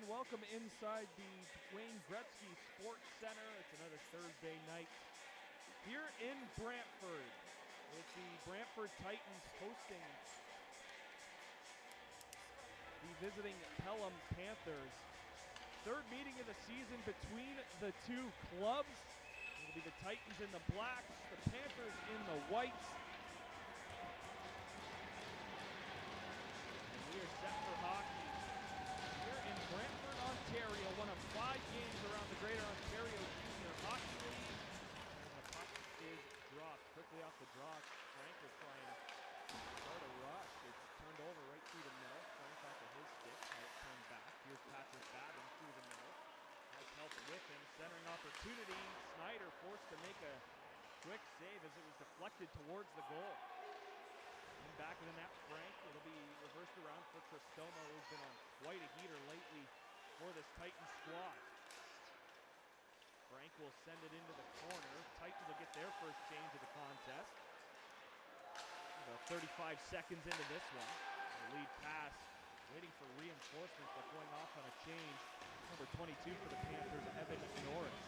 and welcome inside the Wayne Gretzky Sports Center. It's another Thursday night here in Brantford with the Brantford Titans hosting the visiting Pelham Panthers. Third meeting of the season between the two clubs. It'll be the Titans in the blacks, the Panthers in the whites. And we are set for hockey here in Brantford, Ontario, one of 5 games around the Greater Ontario Junior Hockey League. And the puck is dropped quickly off the draw. Frank will try and start a rush. It's turned over right through the middle. Frank off of his stick, and it turned back. Here's Patrick Babin through the middle. Has help with him. Centering opportunity. Snyder forced to make a quick save as it was deflected towards the goal. And back in the net, Frank. It'll be reversed around for Cristomo, who's been on quite a heater lately for this Titans squad. Frank will send it into the corner. Titans will get their first change of the contest. About 35 seconds into this one. The lead pass, waiting for reinforcements, but going off on a change. Number 22 for the Panthers, Evan Norris.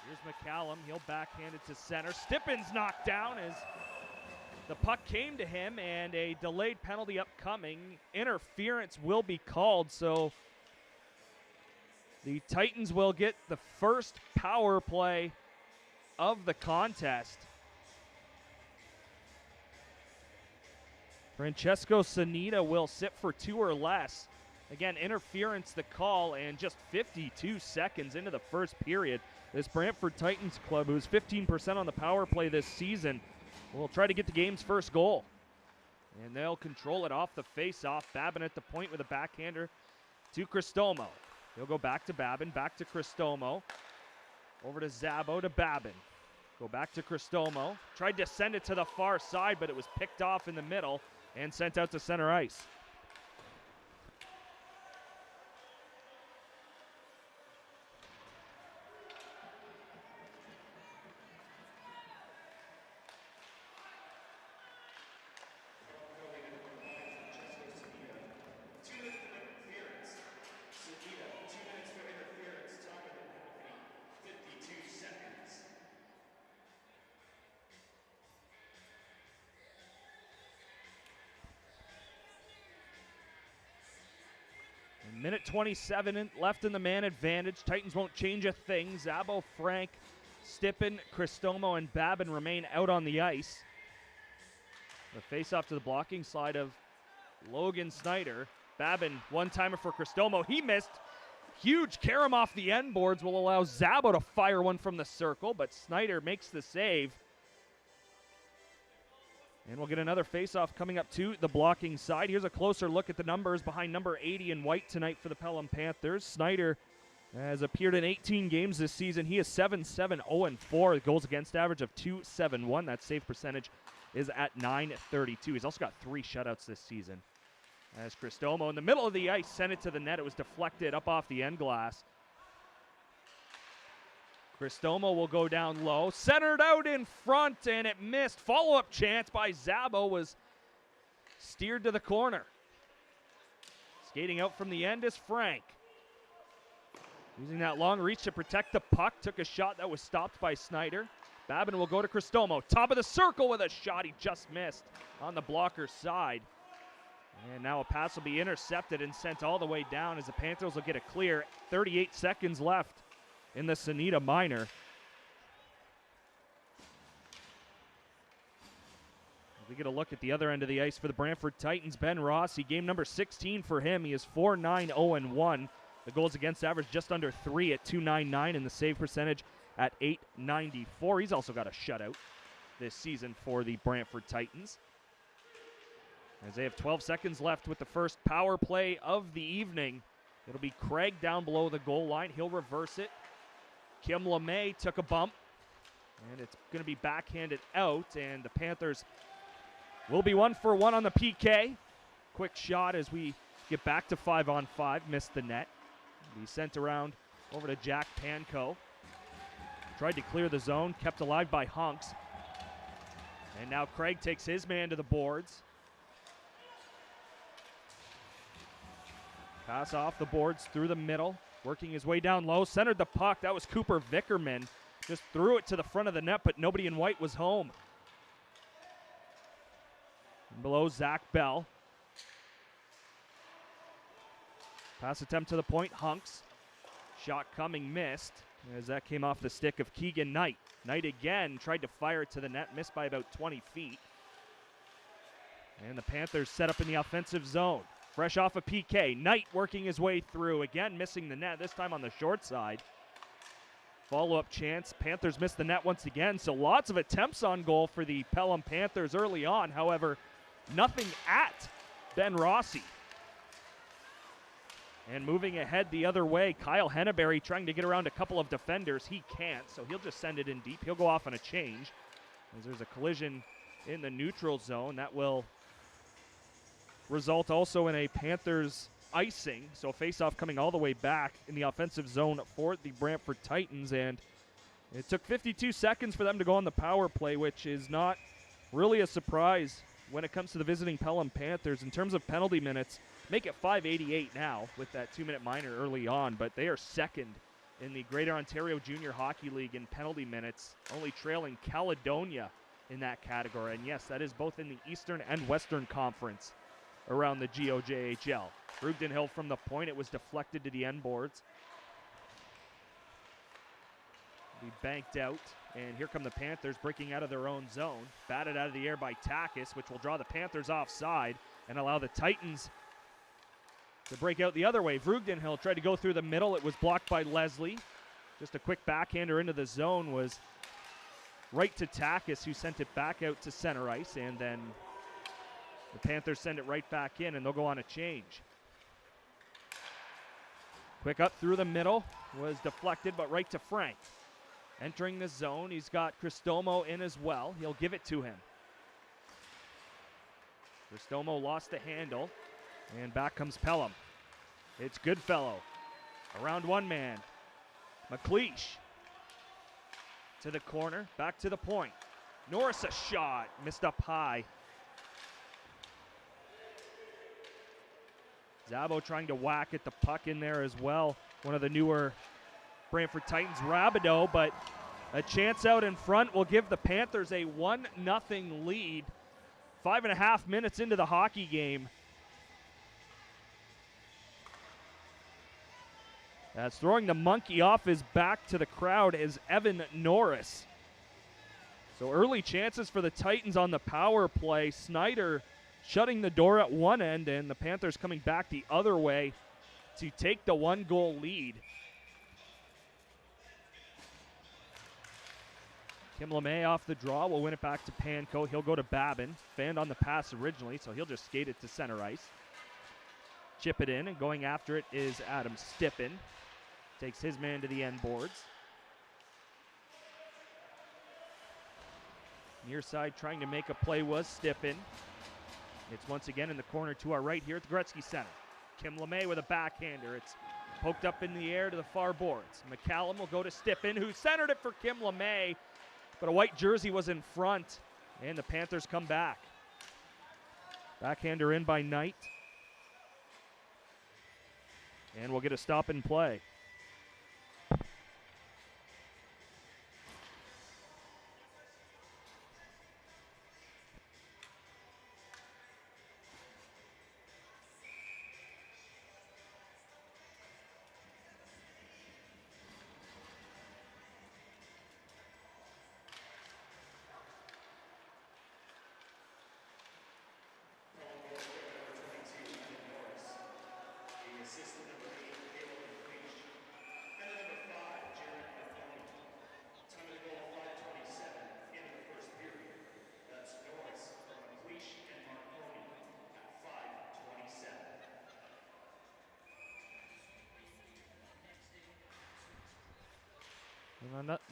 Here's McCallum. He'll backhand it to center. Stippin's knocked down as the puck came to him, and a delayed penalty upcoming. Interference will be called, so the Titans will get the first power play of the contest. Francesco Sanita will sit for 2 or less. Again, interference the call, and just 52 seconds into the first period, this Brantford Titans club, who's 15% on the power play this season, will try to get the game's first goal. And they'll control it off the face-off. Babin at the point with a backhander to Cristomo. He'll go back to Babin, back to Cristomo. Over to Zabo to Babin. Go back to Cristomo. Tried to send it to the far side, but it was picked off in the middle and sent out to center ice. Minute 27 left in the man advantage. Titans won't change a thing. Zabo, Frank, Stippin, Cristomo, and Babin remain out on the ice. The face-off to the blocking side of Logan Snyder. Babin, one-timer for Cristomo. He missed. Huge carom off the end boards will allow Zabo to fire one from the circle, but Snyder makes the save. And we'll get another face-off coming up to the blocking side. Here's a closer look at the numbers behind number 80 in white tonight for the Pelham Panthers. Snyder has appeared in 18 games this season. He is 7-7-0-4. Goals against average of .271. That save percentage is at .932. He's also got 3 shutouts this season. As Cristomo in the middle of the ice sent it to the net. It was deflected up off the end glass. Cristomo will go down low. Centered out in front, and it missed. Follow-up chance by Zabo was steered to the corner. Skating out from the end is Frank. Using that long reach to protect the puck. Took a shot that was stopped by Snyder. Babin will go to Cristomo. Top of the circle with a shot. He just missed on the blocker's side. And now a pass will be intercepted and sent all the way down as the Panthers will get a clear. 38 seconds left in the Sanita minor. We get a look at the other end of the ice for the Brantford Titans. Ben Rossi, game number 16 for him. He is 4-9-0-1. The goals against average just under 3 at .299 and the save percentage at .894. He's also got a shutout this season for the Brantford Titans. As they have 12 seconds left with the first power play of the evening. It'll be Craig down below the goal line. He'll reverse it. Kim LeMay took a bump, and it's going to be backhanded out, and the Panthers will be 1 for 1 on the PK. Quick shot as we get back to 5-on-5, missed the net. Be sent around over to Jack Panko. Tried to clear the zone, kept alive by Hunks. And now Craig takes his man to the boards. Pass off the boards through the middle, working his way down low, centered the puck. That was Cooper Vickerman. Just threw it to the front of the net, but nobody in white was home. And below, Zach Bell. Pass attempt to the point, Hunks. Shot coming, missed, as that came off the stick of Keegan Knight. Knight again tried to fire it to the net, missed by about 20 feet. And the Panthers set up in the offensive zone. Fresh off a PK, Knight working his way through, again missing the net, this time on the short side. Follow-up chance, Panthers missed the net once again, so lots of attempts on goal for the Pelham Panthers early on. However, nothing at Ben Rossi. And moving ahead the other way, Kyle Henneberry trying to get around a couple of defenders. He can't, so he'll just send it in deep. He'll go off on a change, as there's a collision in the neutral zone. That will result also in a Panthers icing. So a face-off coming all the way back in the offensive zone for the Brantford Titans. And it took 52 seconds for them to go on the power play, which is not really a surprise when it comes to the visiting Pelham Panthers. In terms of penalty minutes, make it 588 now with that 2-minute minor early on, but they are second in the Greater Ontario Junior Hockey League in penalty minutes, only trailing Caledonia in that category. And yes, that is both in the Eastern and Western Conference around the GOJHL. Brugden Hill from the point, it was deflected to the end boards. Be banked out, and here come the Panthers breaking out of their own zone. Batted out of the air by Takis, which will draw the Panthers offside and allow the Titans to break out the other way. Brugden tried to go through the middle. It was blocked by Leslie. Just a quick backhander into the zone was right to Takis, who sent it back out to center ice, and then the Panthers send it right back in, and they'll go on a change. Quick up through the middle was deflected, but right to Frank. Entering the zone, he's got Cristomo in as well. He'll give it to him. Cristomo lost the handle, and back comes Pelham. It's Goodfellow. Around one man. McLeish to the corner, back to the point. Norris a shot, missed up high. Zabo trying to whack at the puck in there as well. One of the newer Brantford Titans, Rabideau, but a chance out in front will give the Panthers a 1-0 lead. 5.5 minutes into the hockey game. As throwing the monkey off his back to the crowd is Evan Norris. So early chances for the Titans on the power play. Snyder shutting the door at one end, and the Panthers coming back the other way to take the 1-goal lead. Kim LeMay off the draw will win it back to Panko. He'll go to Babin. Fanned on the pass originally, so he'll just skate it to center ice. Chip it in, and going after it is Adam Stippen. Takes his man to the end boards. Near side trying to make a play was Stippen. It's once again in the corner to our right here at the Gretzky Center. Kim LeMay with a backhander. It's poked up in the air to the far boards. McCallum will go to Stippen, who centered it for Kim LeMay, but a white jersey was in front, and the Panthers come back. Backhander in by Knight. And we'll get a stop and play.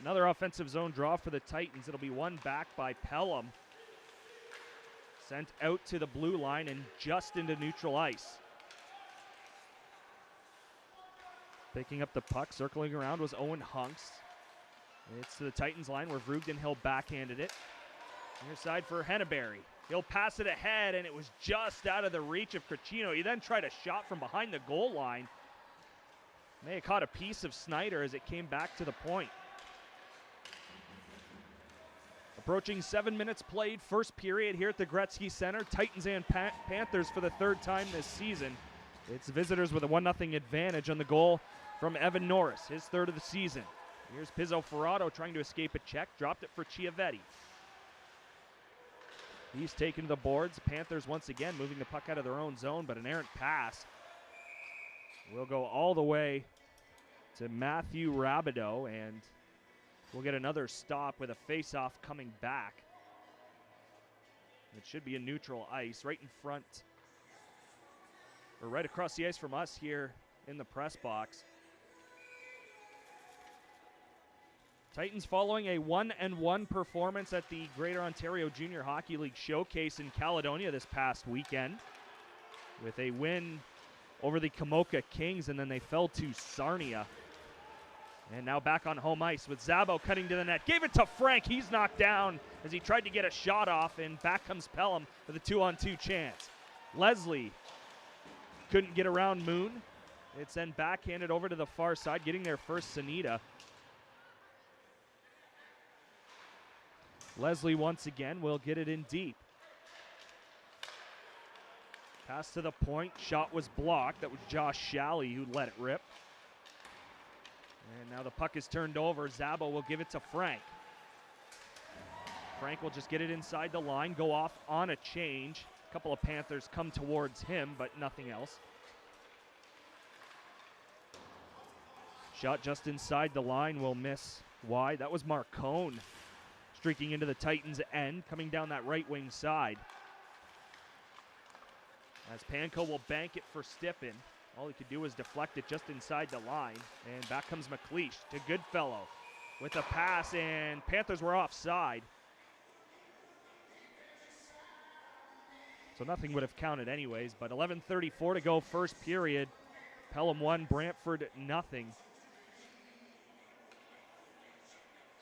Another offensive zone draw for the Titans. It'll be won back by Pelham. Sent out to the blue line and just into neutral ice. Picking up the puck, circling around was Owen Hunks. It's to the Titans line where Brugden backhanded it. Near side for Henneberry. He'll pass it ahead, and it was just out of the reach of Cricino. He then tried a shot from behind the goal line. May have caught a piece of Snyder as it came back to the point. Approaching 7 minutes played, first period here at the Gretzky Center. Titans and Panthers for the third time this season. It's visitors with a 1-0 advantage on the goal from Evan Norris, his third of the season. Here's Pizzo Ferrato trying to escape a check, dropped it for Chiavetti. He's taken to the boards. Panthers once again moving the puck out of their own zone, but an errant pass will go all the way to Matthew Rabideau, and we'll get another stop with a face-off coming back. It should be a neutral ice right in front, or right across the ice from us here in the press box. Titans following a 1-1 performance at the Greater Ontario Junior Hockey League Showcase in Caledonia this past weekend with a win over the Kamoka Kings, and then they fell to Sarnia. And now back on home ice with Zabo cutting to the net. Gave it to Frank. He's knocked down as he tried to get a shot off, and back comes Pelham with a 2-on-2 chance. Leslie couldn't get around Moon. It's then backhanded over to the far side, getting there first Sanita. Leslie once again will get it in deep. Pass to the point. Shot was blocked. That was Josh Shalley who let it rip. And now the puck is turned over. Zabo will give it to Frank. Frank will just get it inside the line, go off on a change. A couple of Panthers come towards him, but nothing else. Shot just inside the line will miss wide. That was Marcone streaking into the Titans' end, coming down that right wing side. As Panko will bank it for Stippen. All he could do was deflect it just inside the line. And back comes McLeish to Goodfellow with a pass, and Panthers were offside. So nothing would have counted anyways, but 11:34 to go first period. Pelham 1, Brantford nothing.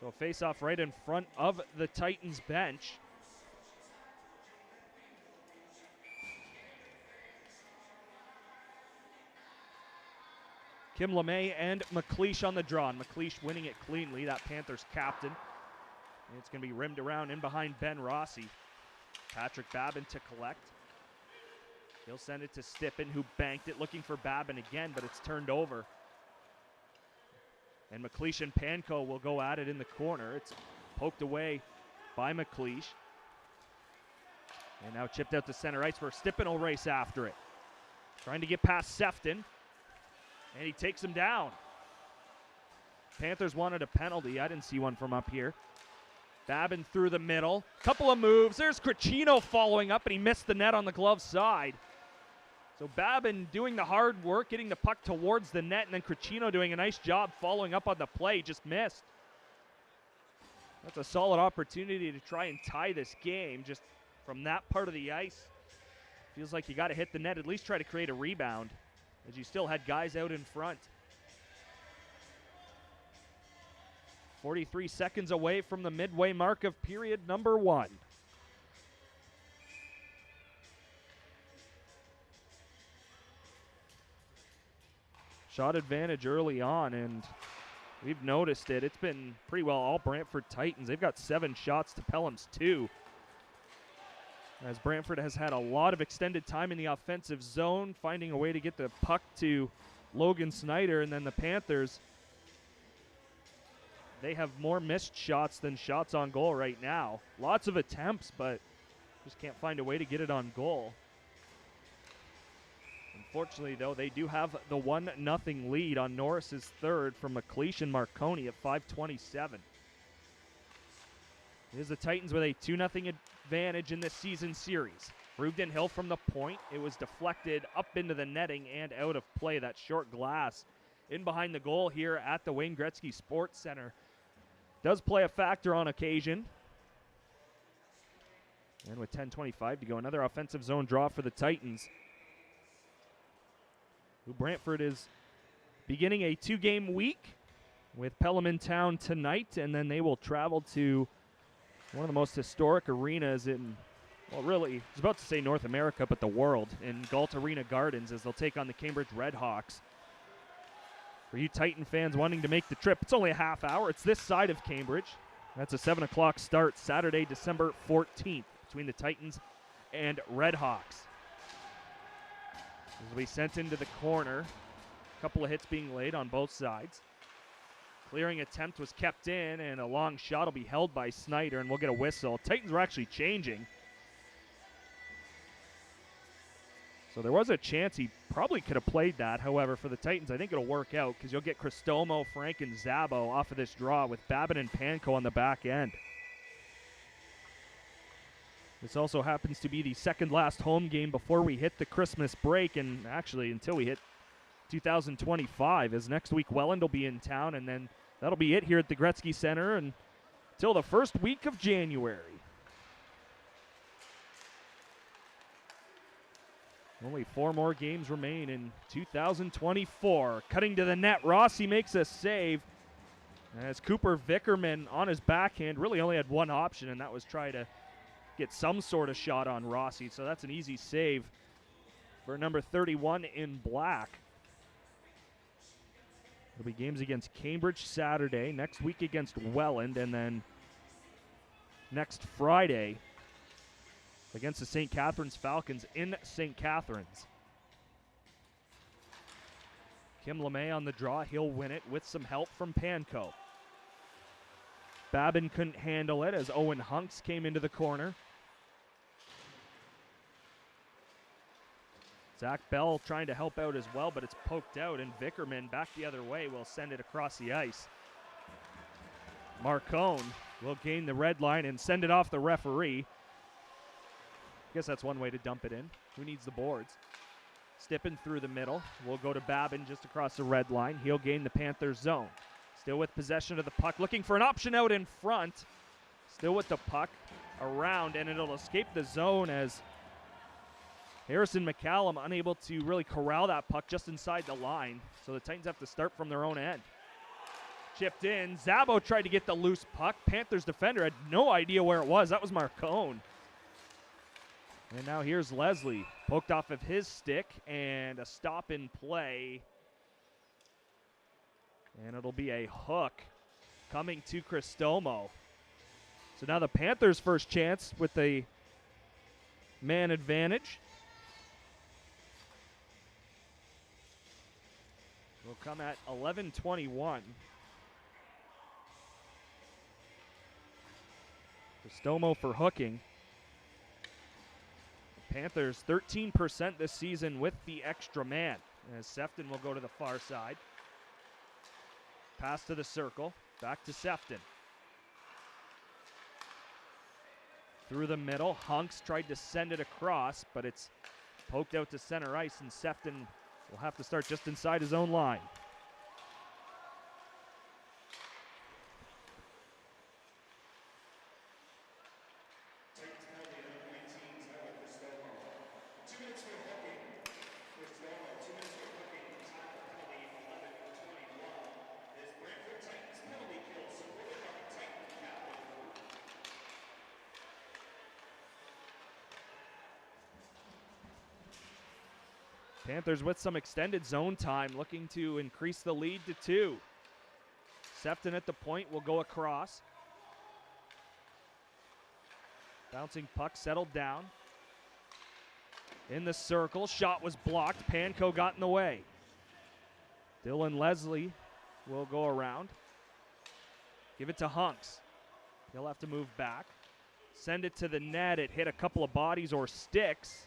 So a face-off right in front of the Titans bench. Kim LeMay and McLeish on the draw. And McLeish winning it cleanly, that Panthers captain. And it's going to be rimmed around in behind Ben Rossi. Patrick Babin to collect. He'll send it to Stippen, who banked it, looking for Babin again, but it's turned over. And McLeish and Panko will go at it in the corner. It's poked away by McLeish. And now chipped out to center ice where Stippen will race after it. Trying to get past Sefton. And he takes him down. Panthers wanted a penalty. I didn't see one from up here. Babin through the middle. Couple of moves. There's Cricino following up, and he missed the net on the glove side. So Babin doing the hard work, getting the puck towards the net, and then Cricino doing a nice job following up on the play, just missed. That's a solid opportunity to try and tie this game just from that part of the ice. Feels like you got to hit the net, at least try to create a rebound, as you still had guys out in front. 43 seconds away from the midway mark of period number 1. Shot advantage early on, and we've noticed it. It's been pretty well all Brantford Titans. They've got 7 shots to Pelham's 2. As Brantford has had a lot of extended time in the offensive zone, finding a way to get the puck to Logan Snyder, and then the Panthers, they have more missed shots than shots on goal right now. Lots of attempts, but just can't find a way to get it on goal. Unfortunately, though, they do have the 1-0 lead on Norris's third from McLeish and Marconi at 5:27. Here's the Titans with a 2-0 advantage in this season series. Brugden Hill from the point. It was deflected up into the netting and out of play. That short glass in behind the goal here at the Wayne Gretzky Sports Center does play a factor on occasion. And with 10:25 to go, another offensive zone draw for the Titans. Brantford is beginning a 2-game week with Pelham in town tonight, and then they will travel to one of the most historic arenas in well, really, I was about to say North America, but the world, in Galt Arena Gardens as they'll take on the Cambridge Redhawks. For you Titan fans wanting to make the trip, it's only a half hour. It's this side of Cambridge. That's a 7 o'clock start Saturday, December 14th between the Titans and Redhawks. As we sent into the corner, a couple of hits being laid on both sides. Clearing attempt was kept in, and a long shot will be held by Snyder, and we'll get a whistle. Titans were actually changing. So there was a chance he probably could have played that. However, for the Titans, I think it'll work out because you'll get Cristomo, Frank, and Zabo off of this draw with Babin and Panko on the back end. This also happens to be the second last home game before we hit the Christmas break, and actually until we hit 2025, as next week Welland will be in town, and then that'll be it here at the Gretzky Center until the first week of January. Only 4 more games remain in 2024. Cutting to the net, Rossi makes a save. As Cooper Vickerman on his backhand really only had one option, and that was try to get some sort of shot on Rossi. So that's an easy save for number 31 in black. There'll be games against Cambridge Saturday, next week against Welland, and then next Friday against the St. Catharines Falcons in St. Catharines. Kim LeMay on the draw. He'll win it with some help from Panko. Babin couldn't handle it as Owen Hunks came into the corner. Zach Bell trying to help out as well, but it's poked out, and Vickerman back the other way will send it across the ice. Marcone will gain the red line and send it off the referee. I guess that's one way to dump it in. Who needs the boards? Stippen through the middle. We'll go to Babin just across the red line. He'll gain the Panthers zone. Still with possession of the puck. Looking for an option out in front. Still with the puck around, and it'll escape the zone as Harrison McCallum unable to really corral that puck just inside the line. So the Titans have to start from their own end. Chipped in. Zabo tried to get the loose puck. Panthers defender had no idea where it was. That was Marcone. And now here's Leslie, poked off of his stick, and a stop in play. And it'll be a hook coming to Cristomo. So now the Panthers' first chance with a man advantage. Will come at 11:21. Cristomo for hooking. Panthers 13% this season with the extra man. As Sefton will go to the far side. Pass to the circle. Back to Sefton. Through the middle. Hunks tried to send it across, but it's poked out to center ice, and Sefton will have to start just inside his own line. Panthers with some extended zone time, looking to increase the lead to 2. Sefton at the point will go across. Bouncing puck settled down. In the circle, shot was blocked. Panko got in the way. Dylan Leslie will go around. Give it to Hunks. He'll have to move back. Send it to the net. It hit a couple of bodies or sticks.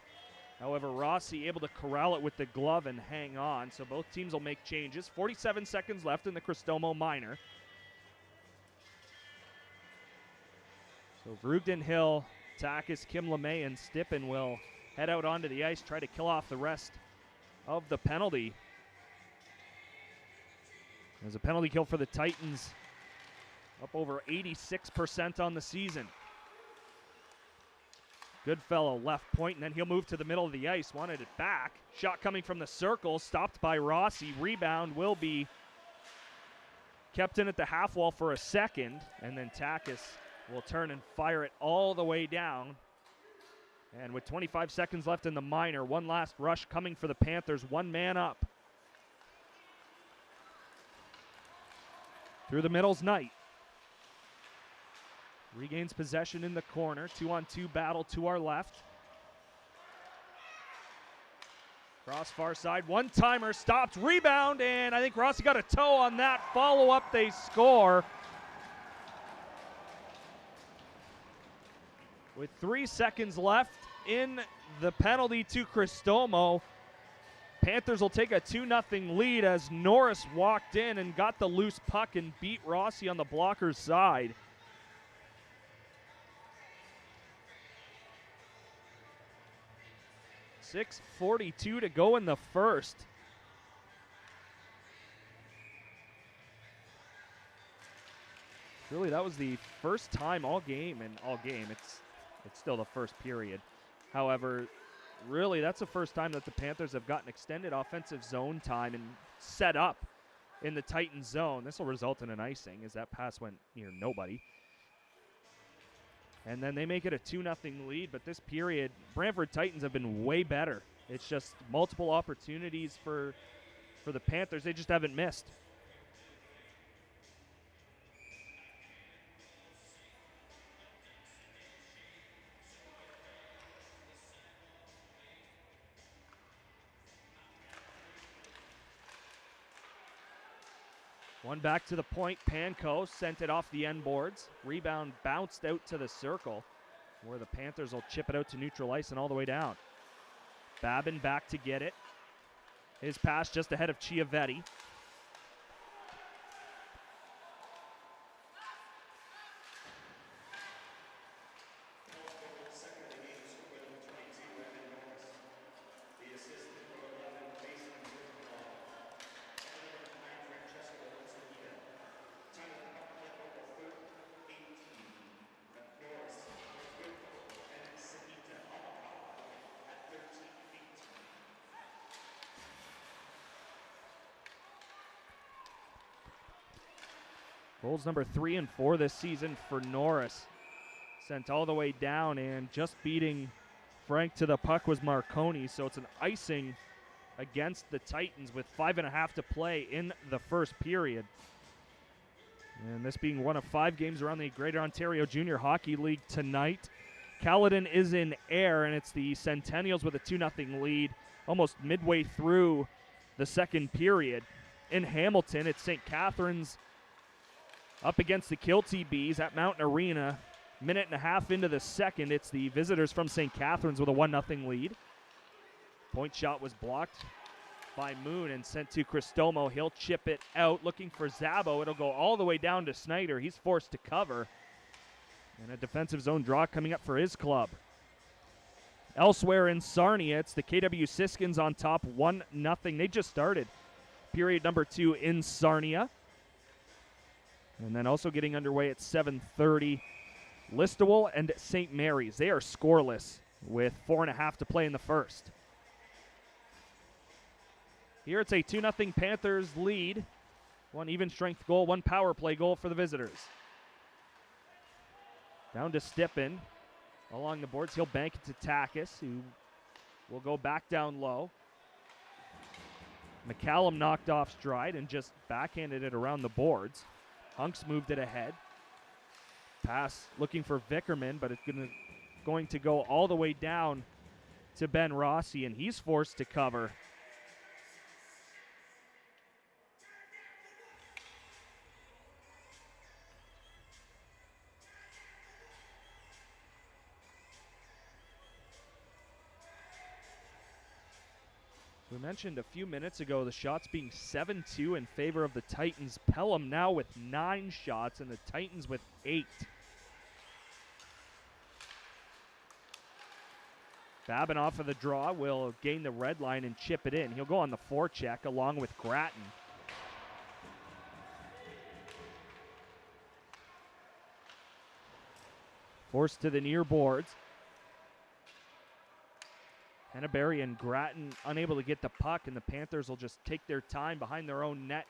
However, Rossi able to corral it with the glove and hang on, so both teams will make changes. 47 seconds left in the Cristomo minor. So Vrugden, Hill, Takis, Kim LeMay, and Stippen will head out onto the ice, try to kill off the rest of the penalty. There's a penalty kill for the Titans, up over 86% on the season. Goodfellow left point, and then he'll move to the middle of the ice. Wanted it back. Shot coming from the circle, stopped by Rossi. Rebound will be kept in at the half wall for a second, and then Takis will turn and fire it all the way down And with 25 seconds left in the minor, one last rush coming for the Panthers, one man up. Through the middle's Knight. Regains possession in the corner. 2-on-2 battle to our left. Cross far side, one-timer, stopped, rebound, and I think Rossi got a toe on that. Follow-up, they score. With 3 seconds left in the penalty to Cristomo, Panthers will take a 2-0 lead as Norris walked in and got the loose puck and beat Rossi on the blocker's side. .6:42 to go in the first. Really, that was the first time all game, it's still the first period. However, really, that's the first time that the Panthers have gotten extended offensive zone time and set up in the Titan zone. This will result in an icing as that pass went near nobody. And then they make it a 2-0 lead, but this period, Brantford Titans have been way better. It's just multiple opportunities for the Panthers. They just haven't missed. One back to the point. Panko sent it off the end boards. Rebound bounced out to the circle where the Panthers will chip it out to neutral ice and all the way down. Babin back to get it. His pass just ahead of Chiavetti. Goals number 3 and 4 this season for Norris. Sent all the way down, and just beating Frank to the puck was Marconi, so it's an icing against the Titans with 5.5 to play in the first period. And this being one of 5 games around the Greater Ontario Junior Hockey League tonight. Caledon is in air, and it's the Centennials with a 2-0 lead almost midway through the second period. In Hamilton, it's St. Catharines up against the Kilty Bees at Mountain Arena. Minute and a half into the second, it's the visitors from St. Catharines with a 1-0 lead. Point shot was blocked by Moon and sent to Cristomo. He'll chip it out, looking for Zabo. It'll go all the way down to Snyder. He's forced to cover. And a defensive zone draw coming up for his club. Elsewhere in Sarnia, it's the KW Siskins on top, 1-0. They just started period number 2 in Sarnia. And then also getting underway at 7:30, Listowel and St. Mary's. They are scoreless with 4.5 to play in the first. Here it's a 2-0 Panthers lead. One even strength goal, one power play goal for the visitors. Down to Stippen. Along the boards, he'll bank it to Takis, who will go back down low. McCallum knocked off stride and just backhanded it around the boards. Hunks moved it ahead. Pass looking for Vickerman, but it's going to go all the way down to Ben Rossi, and he's forced to cover. We mentioned a few minutes ago the shots being 7-2 in favor of the Titans. Pelham now with 9 shots and the Titans with 8. Babin off of the draw will gain the red line and chip it in. He'll go on the forecheck along with Grattan. Forced to the near boards. Henneberry and Grattan unable to get the puck, and the Panthers will just take their time behind their own net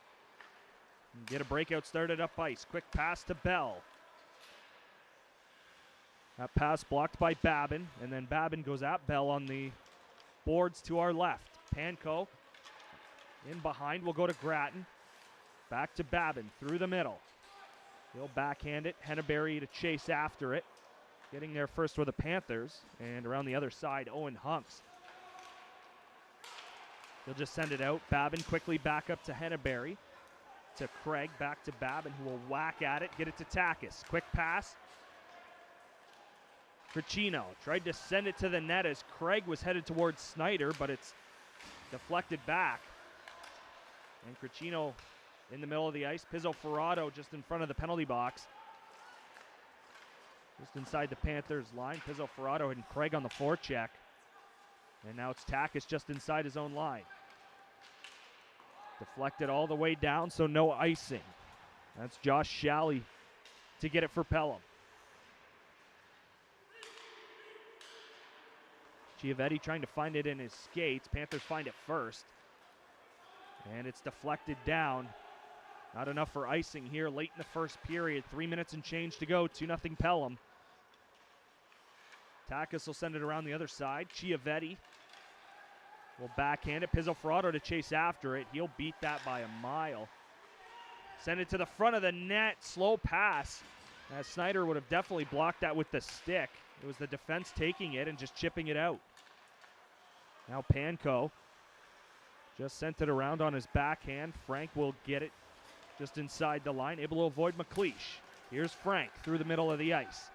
and get a breakout started up ice. Quick pass to Bell. That pass blocked by Babin, and then Babin goes at Bell on the boards to our left. Panko in behind will go to Grattan. Back to Babin through the middle. He'll backhand it. Henneberry to chase after it. Getting there first with the Panthers, and around the other side, Owen Hunks. He'll just send it out. Babin quickly back up to Henneberry. To Craig, back to Babin, who will whack at it, get it to Takis. Quick pass. Cricino tried to send it to the net as Craig was headed towards Snyder, but it's deflected back. And Cricino in the middle of the ice. Pizzo Ferrato just in front of the penalty box. Just inside the Panthers line. Pizzo Ferrato and Craig on the forecheck. And now it's Takis just inside his own line. Deflected all the way down, so no icing. That's Josh Shalley to get it for Pelham. Chiavetti trying to find it in his skates. Panthers find it first. And it's deflected down. Not enough for icing here late in the first period. 3 minutes and change to go. 2-0 Pelham. Takis will send it around the other side. Chiavetti will backhand it. Pizzo Ferrato to chase after it. He'll beat that by a mile. Send it to the front of the net. Slow pass. As Snyder would have definitely blocked that with the stick. It was the defense taking it and just chipping it out. Now Panko just sent it around on his backhand. Frank will get it just inside the line, able to avoid McLeish. Here's Frank through the middle of the ice.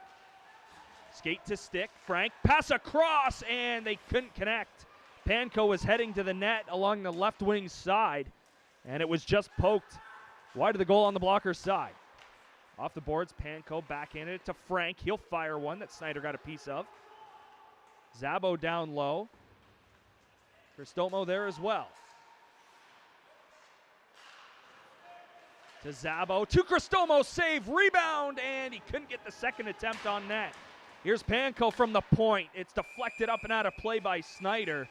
Skate to stick. Frank, pass across, and they couldn't connect. Panko was heading to the net along the left wing side, and it was just poked wide of the goal on the blocker's side. Off the boards, Panko backhanded it to Frank. He'll fire one that Snyder got a piece of. Zabo down low. Cristomo there as well. To Zabo, to Cristomo, save, rebound, and he couldn't get the second attempt on net. Here's Panko from the point. It's deflected up and out of play by Snyder.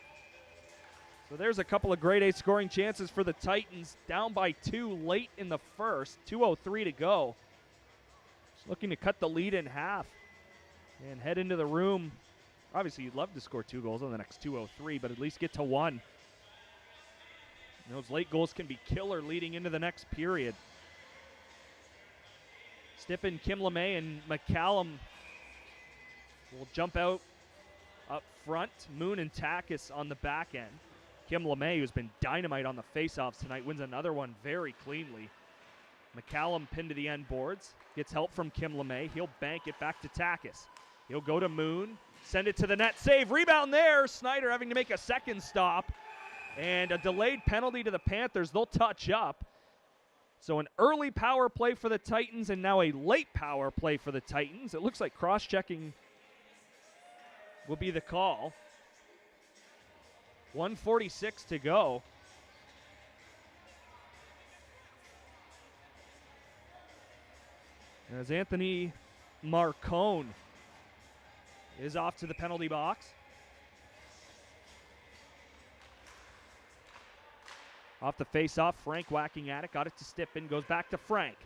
So there's a couple of grade A scoring chances for the Titans. Down by 2 late in the first. 2:03 to go. Just looking to cut the lead in half and head into the room. Obviously, you'd love to score 2 goals on the next 2:03, but at least get to 1. And those late goals can be killer leading into the next period. Stippen, Kim LeMay, and McCallum will jump out up front. Moon and Takis on the back end. Kim LeMay, who's been dynamite on the faceoffs tonight, wins another one very cleanly. McCallum pinned to the end boards. Gets help from Kim LeMay. He'll bank it back to Takis. He'll go to Moon. Send it to the net. Save. Rebound there. Snyder having to make a second stop. And a delayed penalty to the Panthers. They'll touch up. So an early power play for the Titans and now a late power play for the Titans. It looks like cross-checking will be the call. 1:46 to go. As Anthony Marcone is off to the penalty box. Off the face-off, Frank whacking at it. Got it to Stippen. Goes back to Frank.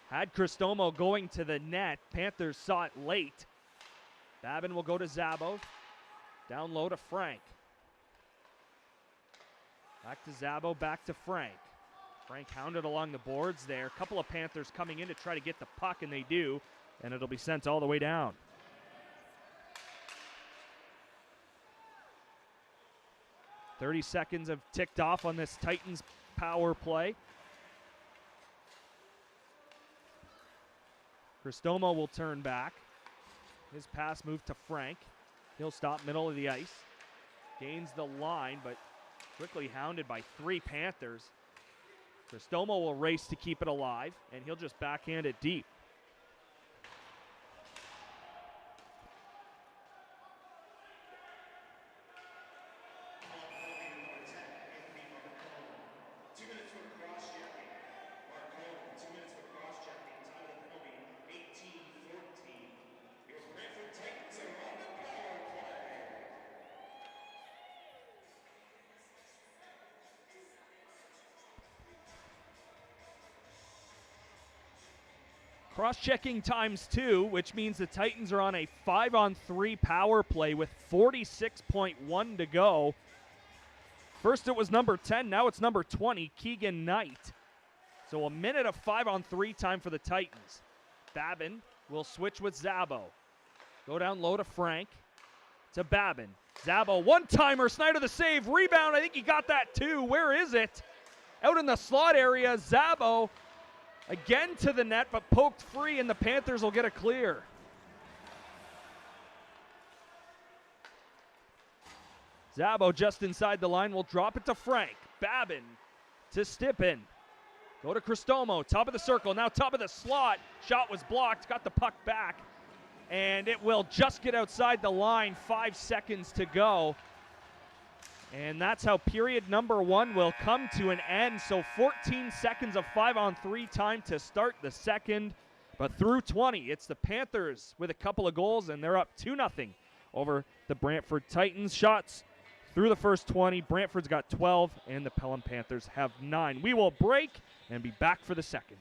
Had Cristomo going to the net. Panthers saw it late. Babin will go to Zabo. Down low to Frank. Back to Zabo, back to Frank. Frank hounded along the boards there. A couple of Panthers coming in to try to get the puck, and they do. And it'll be sent all the way down. .30 seconds have ticked off on this Titans power play. Cristomo will turn back. His pass moved to Frank. He'll stop middle of the ice. Gains the line, but quickly hounded by 3 Panthers. Cristomo will race to keep it alive, and he'll just backhand it deep. Cross-checking ×2, which means the Titans are on a 5-on-3 power play with 46.1 to go. First it was number 10, now it's number 20, Keegan Knight. So a minute of 5-on-3 time for the Titans. Babin will switch with Zabo. Go down low to Frank, to Babin. Zabo, one-timer, Snyder the save, rebound, I think he got that too. Where is it? Out in the slot area, Zabo again to the net, but poked free, and the Panthers will get a clear. Zabo just inside the line will drop it to Frank. Babin to Stippen. Go to Cristomo, top of the circle, now top of the slot. Shot was blocked, got the puck back, and it will just get outside the line, 5 seconds to go. And that's how period number 1 will come to an end. So 14 seconds of 5-on-3 time to start the second. But through 20, it's the Panthers with a couple of goals, and they're up 2-0 over the Brantford Titans. Shots through the first 20. Brantford's got 12, and the Pelham Panthers have 9. We will break and be back for the second.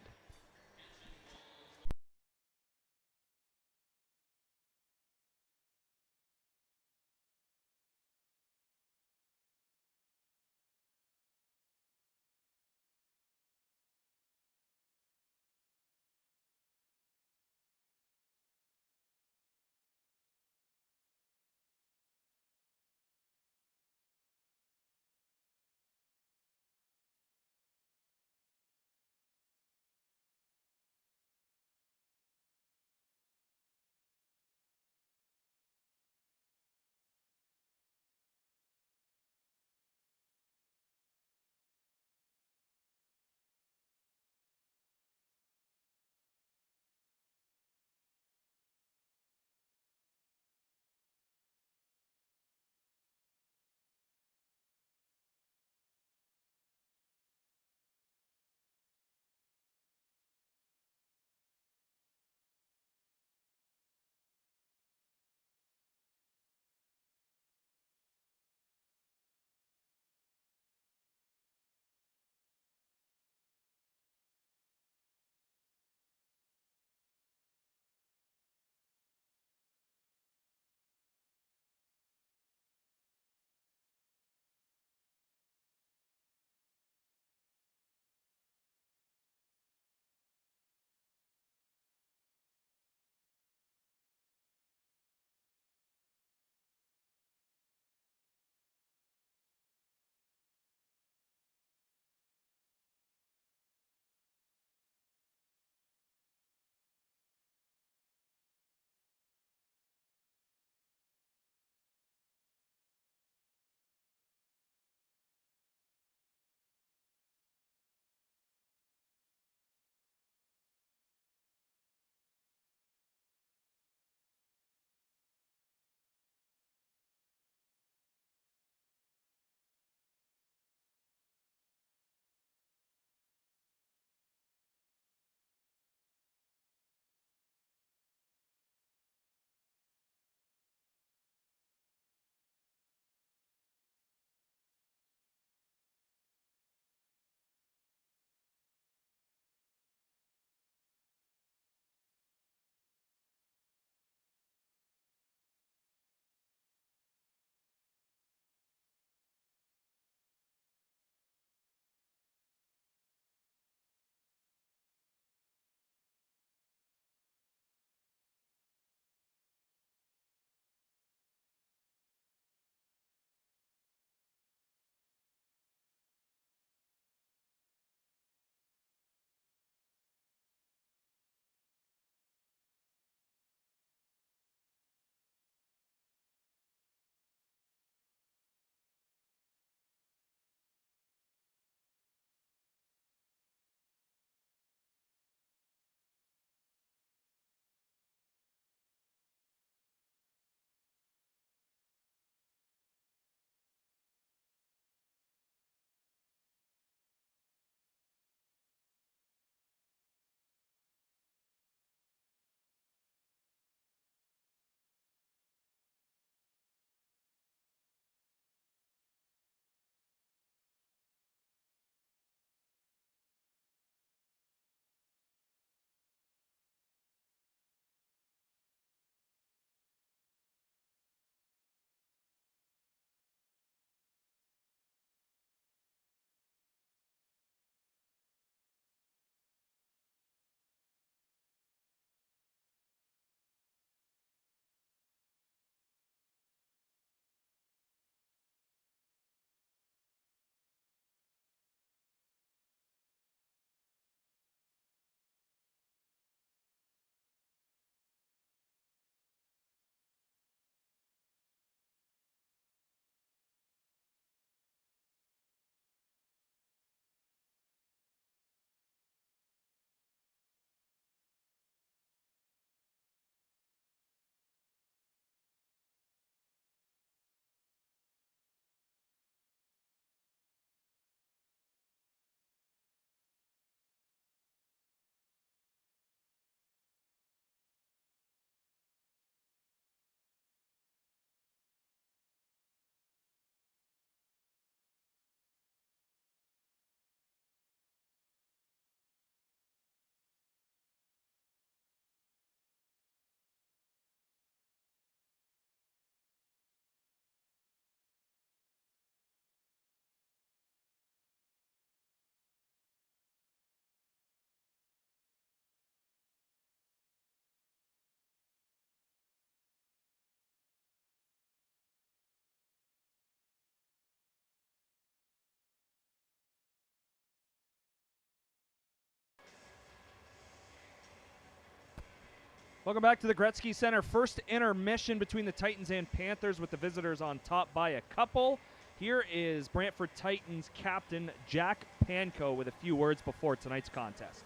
Welcome back to the Gretzky Center. First intermission between the Titans and Panthers with the visitors on top by a couple. Here is Brantford Titans captain Jack Panko with a few words before tonight's contest.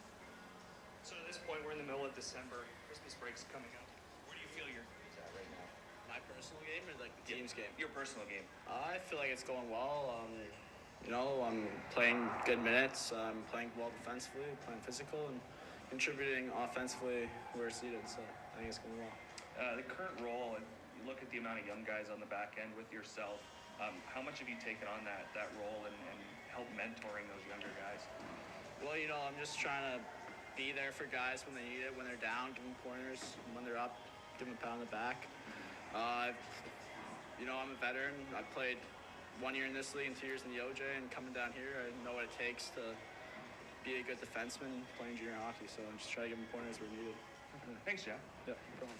So at this point, we're in the middle of December. Christmas break's coming up. Where do you feel your game's at right now? My personal game or like the team's game? Your personal game. I feel like it's going well. I'm playing good minutes. I'm playing well defensively, playing physical, and contributing offensively where it's needed. So I think it's going well. The current role, and you look at the amount of young guys on the back end with yourself. How much have you taken on that role and help mentoring those younger guys? Well, I'm just trying to be there for guys when they need it, when they're down, give them pointers. When they're up, give them a pat on the back. I'm a veteran. I played 1 year in this league and 2 years in the OJ, and coming down here, I know what it takes to be a good defenseman playing junior hockey. So I'm just trying to give them pointers where needed. Thanks, Jeff. Yeah, no problem.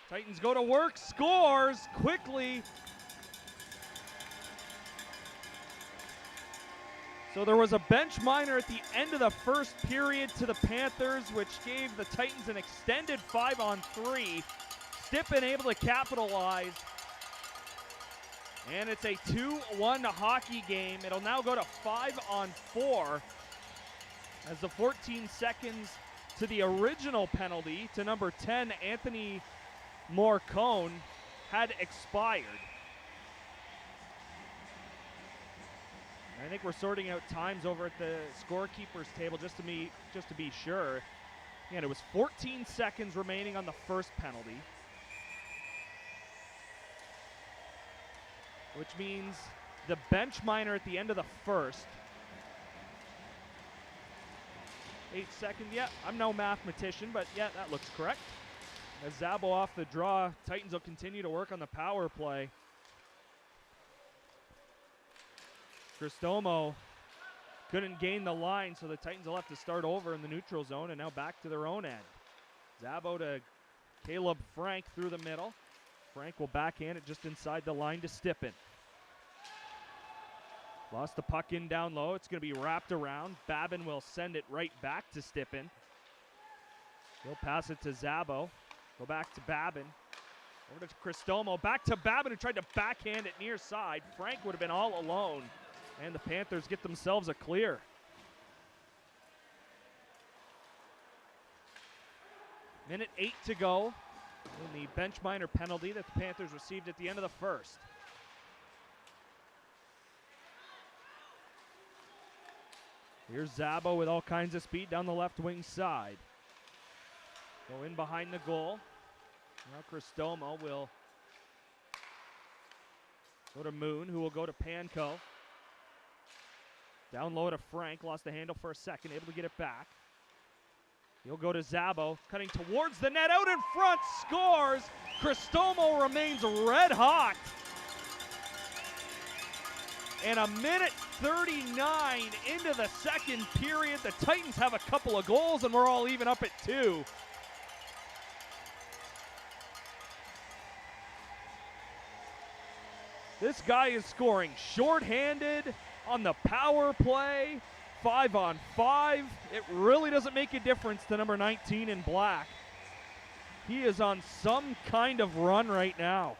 Titans go to work, scores quickly. So there was a bench minor at the end of the first period to the Panthers, which gave the Titans an extended 5-on-3. Stippen able to capitalize. And it's a 2-1 hockey game. It'll now go to 5-on-4 as the 14 seconds to the original penalty to number 10, Anthony Morcone, had expired. I think we're sorting out times over at the scorekeeper's table just to be sure. And it was 14 seconds remaining on the first penalty, which means the bench minor at the end of the first. 8 seconds, yeah, I'm no mathematician, but yeah, that looks correct. As Zabo off the draw, Titans will continue to work on the power play. Cristomo couldn't gain the line, so the Titans will have to start over in the neutral zone and now back to their own end. Zabo to Caleb Frank through the middle. Frank will backhand it just inside the line to Stippen. Lost the puck in down low. It's going to be wrapped around. Babin will send it right back to Stippen. He'll pass it to Zabo. Go back to Babin. Over to Cristomo. Back to Babin, who tried to backhand it near side. Frank would have been all alone. And the Panthers get themselves a clear. Minute 8 to go in the bench minor penalty that the Panthers received at the end of the first. Here's Zabo with all kinds of speed down the left wing side. Go in behind the goal. Now Cristomo will go to Moon, who will go to Panko. Down low to Frank, lost the handle for a second, able to get it back. He'll go to Zabo, cutting towards the net, out in front, scores! Cristomo remains red hot. And a minute 39 into the second period, the Titans have a couple of goals and we're all even up at 2. This guy is scoring shorthanded on the power play, 5-on-5. It really doesn't make a difference to number 19 in black. He is on some kind of run right now.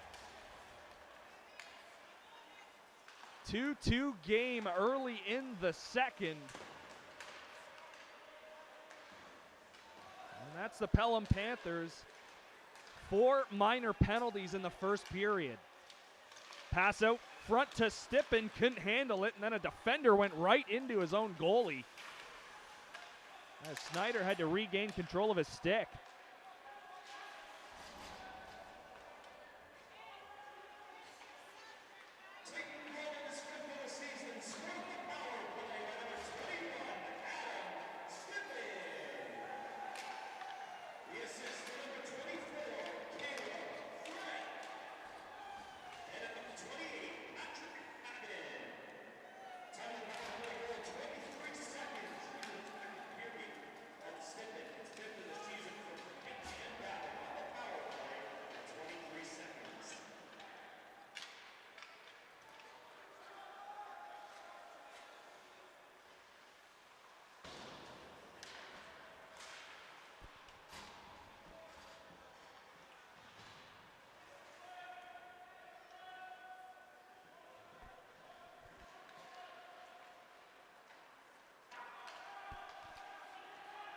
2-2 game early in the second. And that's the Pelham Panthers. 4 minor penalties in the first period. Pass out front to Stippen, couldn't handle it, and then a defender went right into his own goalie. As Snyder had to regain control of his stick.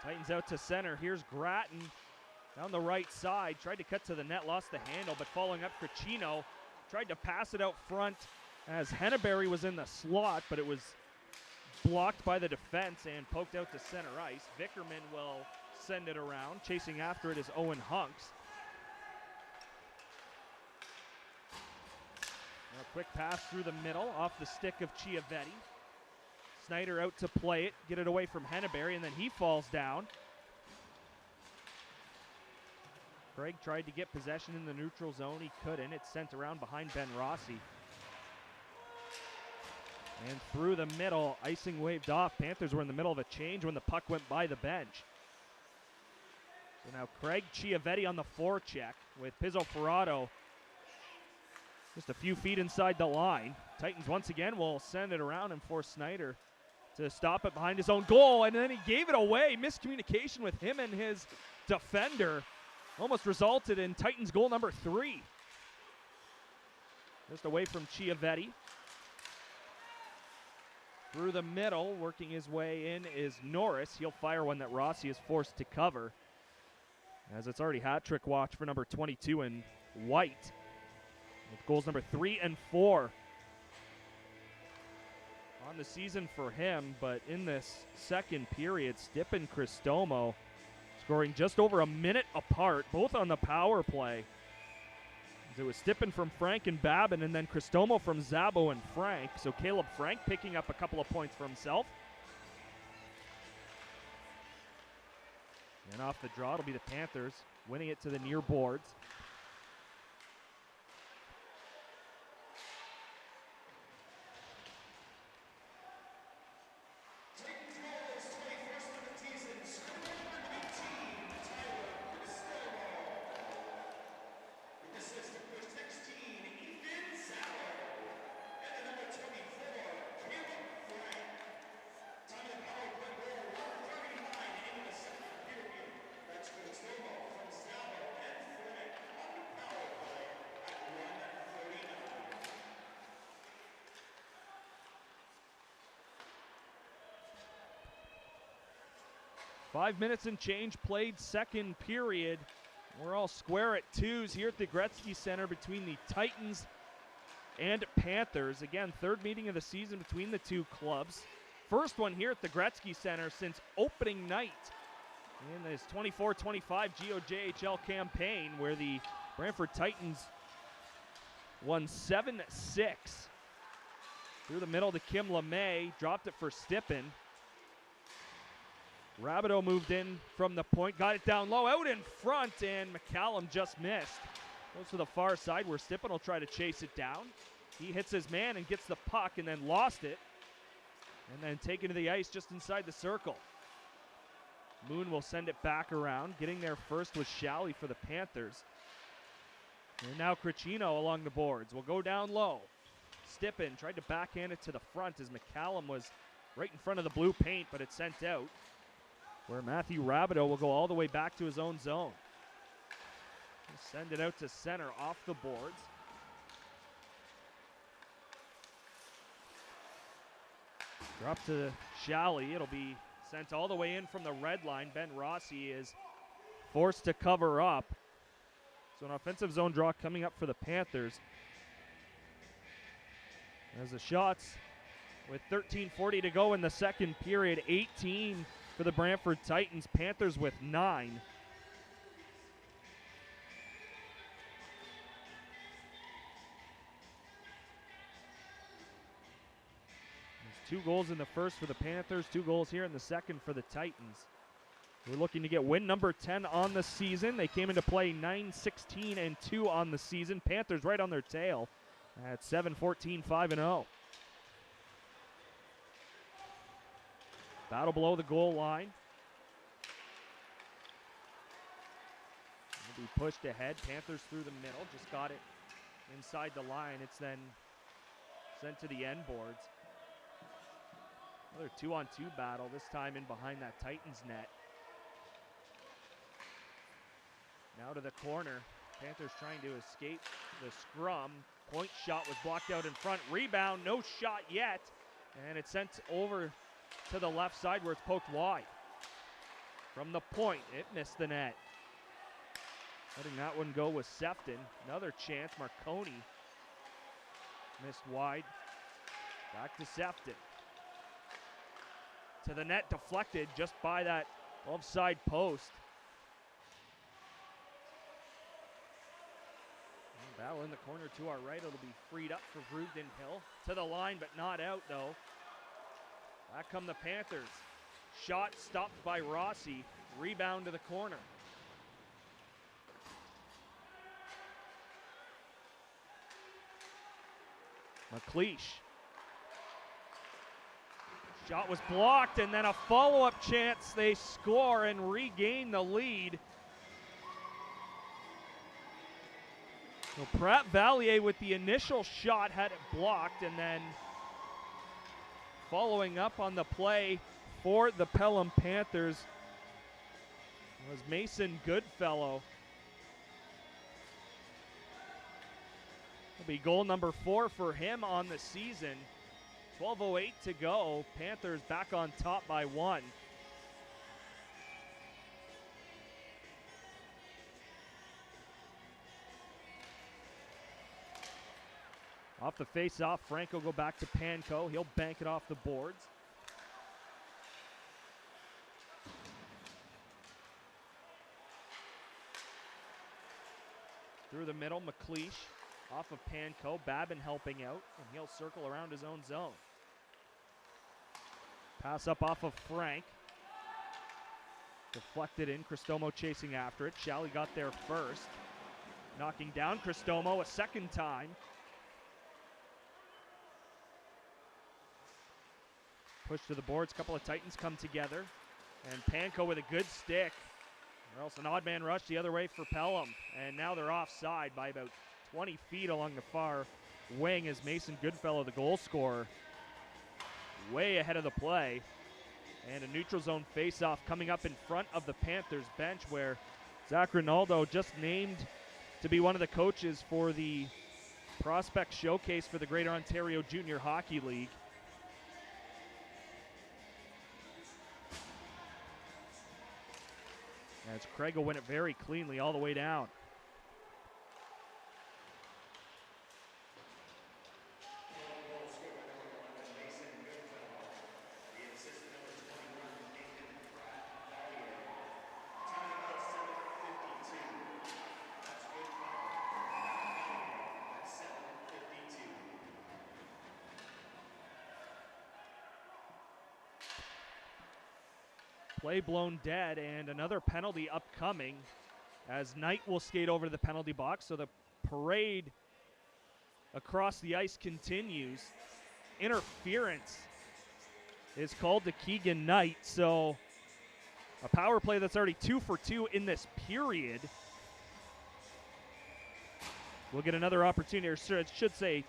Titans out to center. Here's Grattan down the right side. Tried to cut to the net, lost the handle, but following up, Cricino tried to pass it out front as Henneberry was in the slot, but it was blocked by the defense and poked out to center ice. Vickerman will send it around. Chasing after it is Owen Hunks. Now a quick pass through the middle off the stick of Chiavetti. Snyder out to play it, get it away from Henneberry, and then he falls down. Craig tried to get possession in the neutral zone. He couldn't. It's sent around behind Ben Rossi. And through the middle, icing waved off. Panthers were in the middle of a change when the puck went by the bench. So now Craig Chiavetti on the forecheck with Pizzo Ferrato just a few feet inside the line. Titans once again will send it around and force Snyder to stop it behind his own goal, and then he gave it away. Miscommunication with him and his defender almost resulted in Titans goal number 3. Just away from Chiavetti. Through the middle, working his way in is Norris. He'll fire one that Rossi is forced to cover, as it's already hat trick watch for number 22 in White, with goals number 3 and 4 on the season for him. But in this second period, Stipp and Cristomo scoring just over a minute apart, both on the power play. It was Stippen from Frank and Babin, and then Cristomo from Zabo and Frank. So Caleb Frank picking up a couple of points for himself. And off the draw, it'll be the Panthers winning it to the near boards. Five minutes and change played second period. We're all square at 2s here at the Gretzky Center between the Titans and Panthers. Again, third meeting of the season between the two clubs. First one here at the Gretzky Center since opening night in this 24-25 GOJHL campaign, where the Brantford Titans won 7-6. Through the middle to Kim LeMay, dropped it for Stippen. Rabideau moved in from the point, got it down low, out in front, and McCallum just missed. Goes to the far side where Stippen will try to chase it down. He hits his man and gets the puck and then lost it. And then taken to the ice just inside the circle. Moon will send it back around. Getting there first was Shalley for the Panthers. And now Cricino along the boards. Will go down low. Stippen tried to backhand it to the front as McCallum was right in front of the blue paint, but it sent out, where Matthew Rabideau will go all the way back to his own zone. He'll send it out to center off the boards. Drop to Shalley. It'll be sent all the way in from the red line. Ben Rossi is forced to cover up. So an offensive zone draw coming up for the Panthers. As the shots, with 13:40 to go in the second period, 18 for the Brantford Titans, Panthers with 9. There's 2 goals in the first for the Panthers, 2 goals here in the second for the Titans. We're looking to get win number 10 on the season. They came into play 9-16-2 on the season. Panthers right on their tail at 7-14-5-0. Battle below the goal line. Will be pushed ahead. Panthers through the middle. Just got it inside the line. It's then sent to the end boards. Another 2-on-2 battle, this time in behind that Titans net. Now to the corner. Panthers trying to escape the scrum. Point shot was blocked out in front. Rebound, no shot yet. And it's sent over to the left side where it's poked wide. From the point, it missed the net. Letting that one go was Sefton. Another chance, Marconi missed wide. Back to Sefton. To the net, deflected just by that offside post. Battle in the corner to our right. It'll be freed up for Brugden Hill. To the line, but not out though. Back come the Panthers. Shot stopped by Rossi. Rebound to the corner. McLeish. Shot was blocked, and then a follow-up chance. They score and regain the lead So Pratt Valier with the initial shot had it blocked, and then following up on the play for the Pelham Panthers was Mason Goodfellow. It'll be goal number 4 for him on the season. 12:08 to go. Panthers back on top by 1. Off the face-off, Frank will go back to Panko. He'll bank it off the boards. Through the middle, McLeish off of Panko. Babin helping out, and he'll circle around his own zone. Pass up off of Frank. Deflected in, Cristomo chasing after it. Shalley got there first. Knocking down Cristomo a second time. Push to the boards, couple of Titans come together. And Panko with a good stick. Or else an odd man rush the other way for Pelham. And now they're offside by about 20 feet along the far wing as Mason Goodfellow, the goal scorer, way ahead of the play. And a neutral zone faceoff coming up in front of the Panthers bench, where Zach Ronaldo just named to be one of the coaches for the prospect showcase for the Greater Ontario Junior Hockey League. As Craig will win it very cleanly all the way down. Play blown dead, and another penalty upcoming as Knight will skate over to the penalty box. So the parade across the ice continues. Interference is called to Keegan Knight. So a power play that's already 2 for 2 in this period. We'll get another opportunity, or it should say,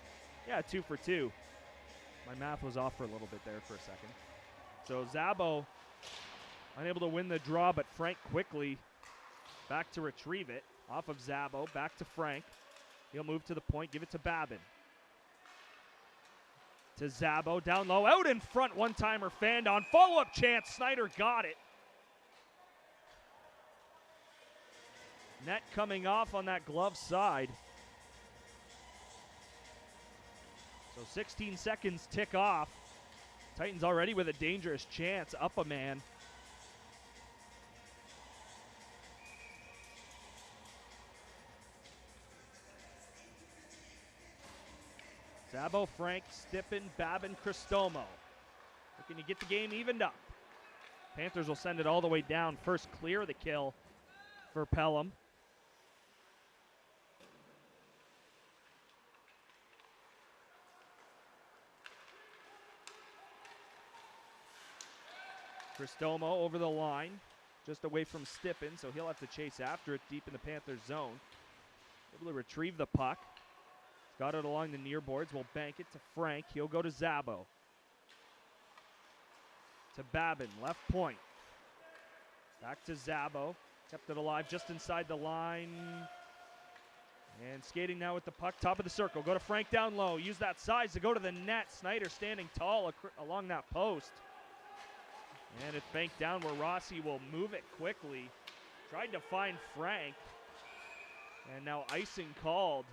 yeah, 2 for 2. My math was off for a little bit there for a second. So Zabo unable to win the draw, but Frank quickly back to retrieve it. Off of Zabo, back to Frank. He'll move to the point, give it to Babin. To Zabo, down low, out in front, one-timer fanned on. Follow-up chance, Snyder got it. Net coming off on that glove side. So 16 seconds tick off. Titans already with a dangerous chance, up a man. Zabo, Frank, Stippen, Babin, Cristomo. Looking to get the game evened up. Panthers will send it all the way down. First clear of the kill for Pelham. Cristomo over the line, just away from Stippen, so he'll have to chase after it deep in the Panthers zone. Able to retrieve the puck. Got it along the near boards. We'll bank it to Frank. He'll go to Zabo. To Babin, left point. Back to Zabo. Kept it alive just inside the line. And skating now with the puck, top of the circle. Go to Frank down low. Use that size to go to the net. Snyder standing tall along that post. And it's banked down where Rossi will move it quickly. Tried to find Frank. And now icing called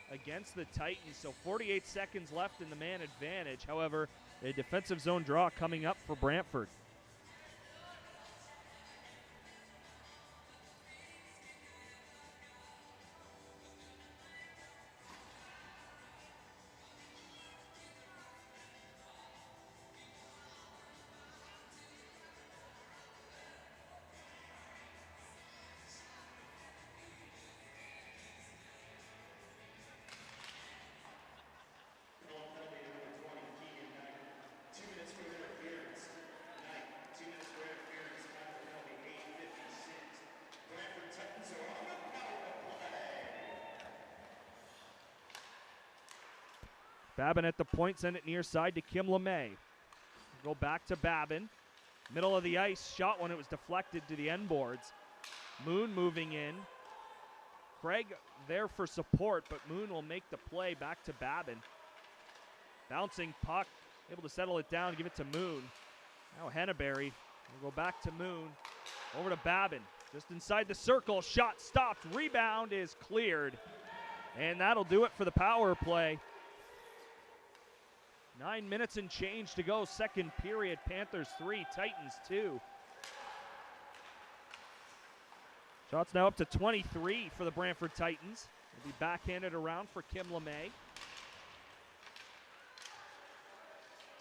against the Titans. So 48 seconds left in the man advantage. However, a defensive zone draw coming up for Brantford. Babin at the point, send it near side to Kim LeMay. Go back to Babin. Middle of the ice, shot when it was deflected to the end boards. Moon moving in. Craig there for support, but Moon will make the play back to Babin. Bouncing puck, able to settle it down, give it to Moon. Now Henneberry will go back to Moon. Over to Babin, just inside the circle, shot stopped, rebound is cleared. And that'll do it for the power play. 9 minutes and change to go, second period. Panthers 3, Titans 2. Shots now up to 23 for the Brantford Titans. Will be backhanded around for Kim LeMay.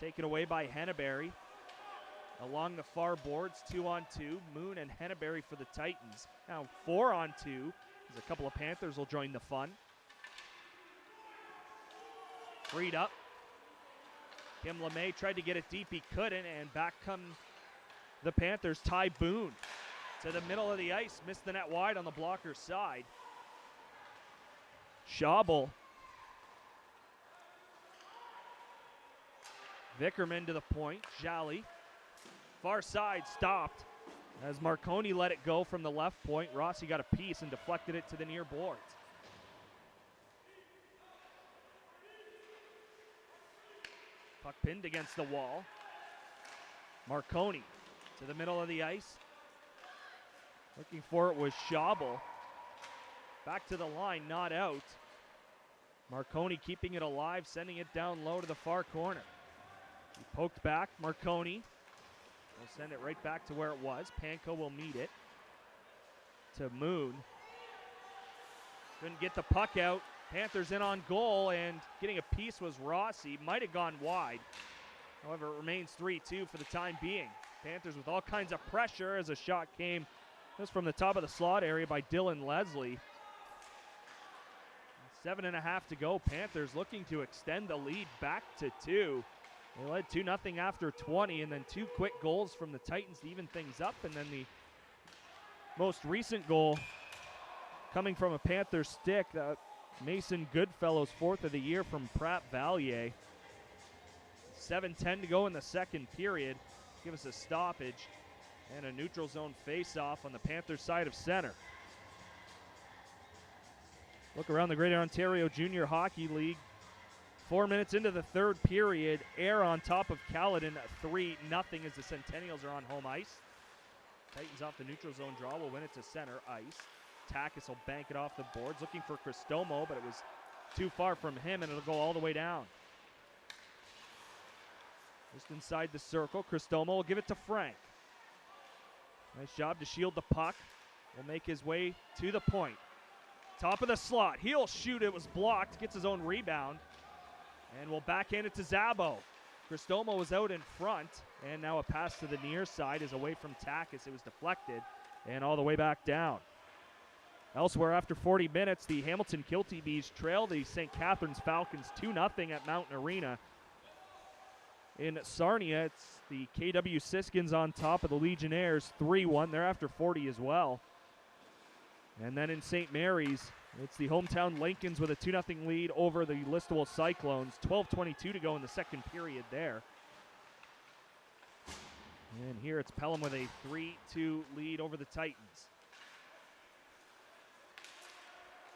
Taken away by Henneberry. Along the far boards, 2-on-2. Moon and Henneberry for the Titans. Now 4-on-2, as a couple of Panthers will join the fun. Freed up. Kim LeMay tried to get it deep, he couldn't, and back come the Panthers. Ty Boone to the middle of the ice, missed the net wide on the blocker's side. Schabel. Vickerman to the point, Jolly. Far side stopped as Marconi let it go from the left point. Rossi got a piece and deflected it to the near boards. Puck pinned against the wall. Marconi to the middle of the ice. Looking for it was Schabel. Back to the line, not out. Marconi keeping it alive, sending it down low to the far corner. He poked back, Marconi will send it right back to where it was. Panko will meet it to Moon. Couldn't get the puck out. Panthers in on goal, and getting a piece was Rossi. Might have gone wide. However, it remains 3-2 for the time being. Panthers with all kinds of pressure as a shot came just from the top of the slot area by Dylan Leslie. 7.5 to go. Panthers looking to extend the lead back to 2. They led 2-0 after 20, and then 2 quick goals from the Titans to even things up, and then the most recent goal coming from a Panther stick, Mason Goodfellow's 4th of the year from Pratt Valier. 7:10 to go in the second period. Give us a stoppage and a neutral zone face-off on the Panthers side of center. Look around the Greater Ontario Junior Hockey League. 4 minutes into the third period, Air on top of Caledon, 3-0 as the Centennials are on home ice. Titans off the neutral zone draw will win it to center ice. Takis will bank it off the boards, looking for Cristomo, but it was too far from him, and it'll go all the way down. Just inside the circle, Cristomo will give it to Frank. Nice job to shield the puck. Will make his way to the point. Top of the slot, he'll shoot, it was blocked, gets his own rebound, and will backhand it to Zabo. Cristomo was out in front, and now a pass to the near side is away from Takis. It was deflected, and all the way back down. Elsewhere, after 40 minutes, the Hamilton Kilty Bees trail the St. Catharines Falcons 2-0 at Mountain Arena. In Sarnia, it's the KW Siskins on top of the Legionnaires 3-1. They're after 40 as well. And then in St. Mary's, it's the hometown Lincolns with a 2-0 lead over the Listowel Cyclones. 12:22 to go in the second period there. And here it's Pelham with a 3-2 lead over the Titans.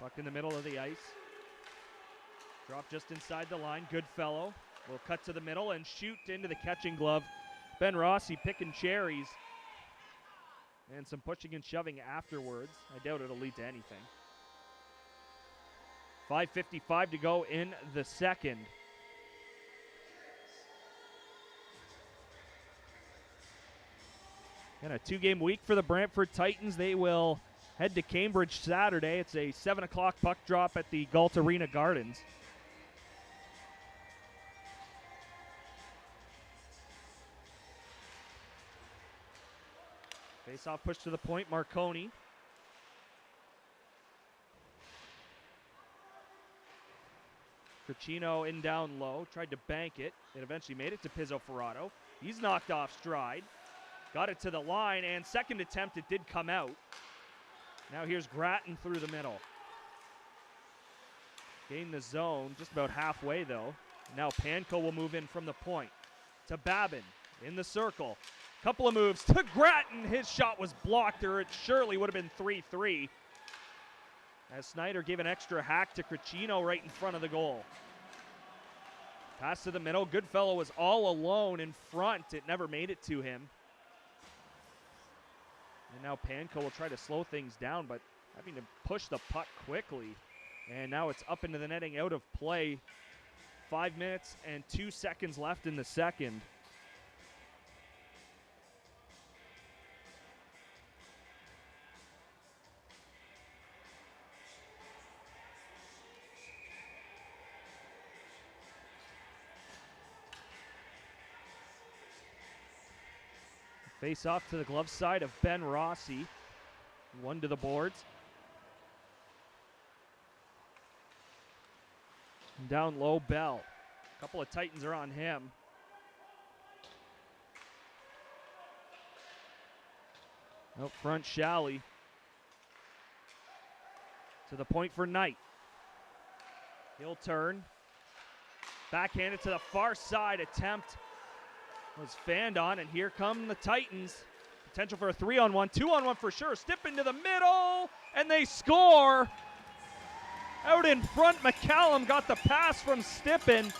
Puck in the middle of the ice. Drop just inside the line. Goodfellow will cut to the middle and shoot into the catching glove. Ben Rossi picking cherries. And some pushing and shoving afterwards. I doubt it'll lead to anything. 5:55 to go in the second. And a 2-game week for the Brantford Titans. They will head to Cambridge Saturday. It's a 7 o'clock puck drop at the Galt Arena Gardens. Face-off push to the point, Marconi. Cricino in down low, tried to bank it. It eventually made it to Pizzo Ferrato. He's knocked off stride. Got it to the line, and second attempt, it did come out. Now here's Grattan through the middle. Gained the zone, just about halfway though. Now Panko will move in from the point to Babin in the circle. Couple of moves to Grattan. His shot was blocked, or it surely would have been 3-3. As Snyder gave an extra hack to Cricino right in front of the goal. Pass to the middle. Goodfellow was all alone in front. It never made it to him. And now Panko will try to slow things down, but having to push the puck quickly. And now it's up into the netting, out of play. 5 minutes and 2 seconds left in the second. Face off to the glove side of Ben Rossi. One to the boards. And down low, Bell. A couple of Titans are on him. Out front, Shalley. To the point for Knight. He'll turn. Backhanded to the far side. Attempt was fanned on, and here come the Titans. Potential for a 3-on-1, 2-on-1 for sure. Stip into the middle, and they score. Out in front, McCallum got the pass from Stippen.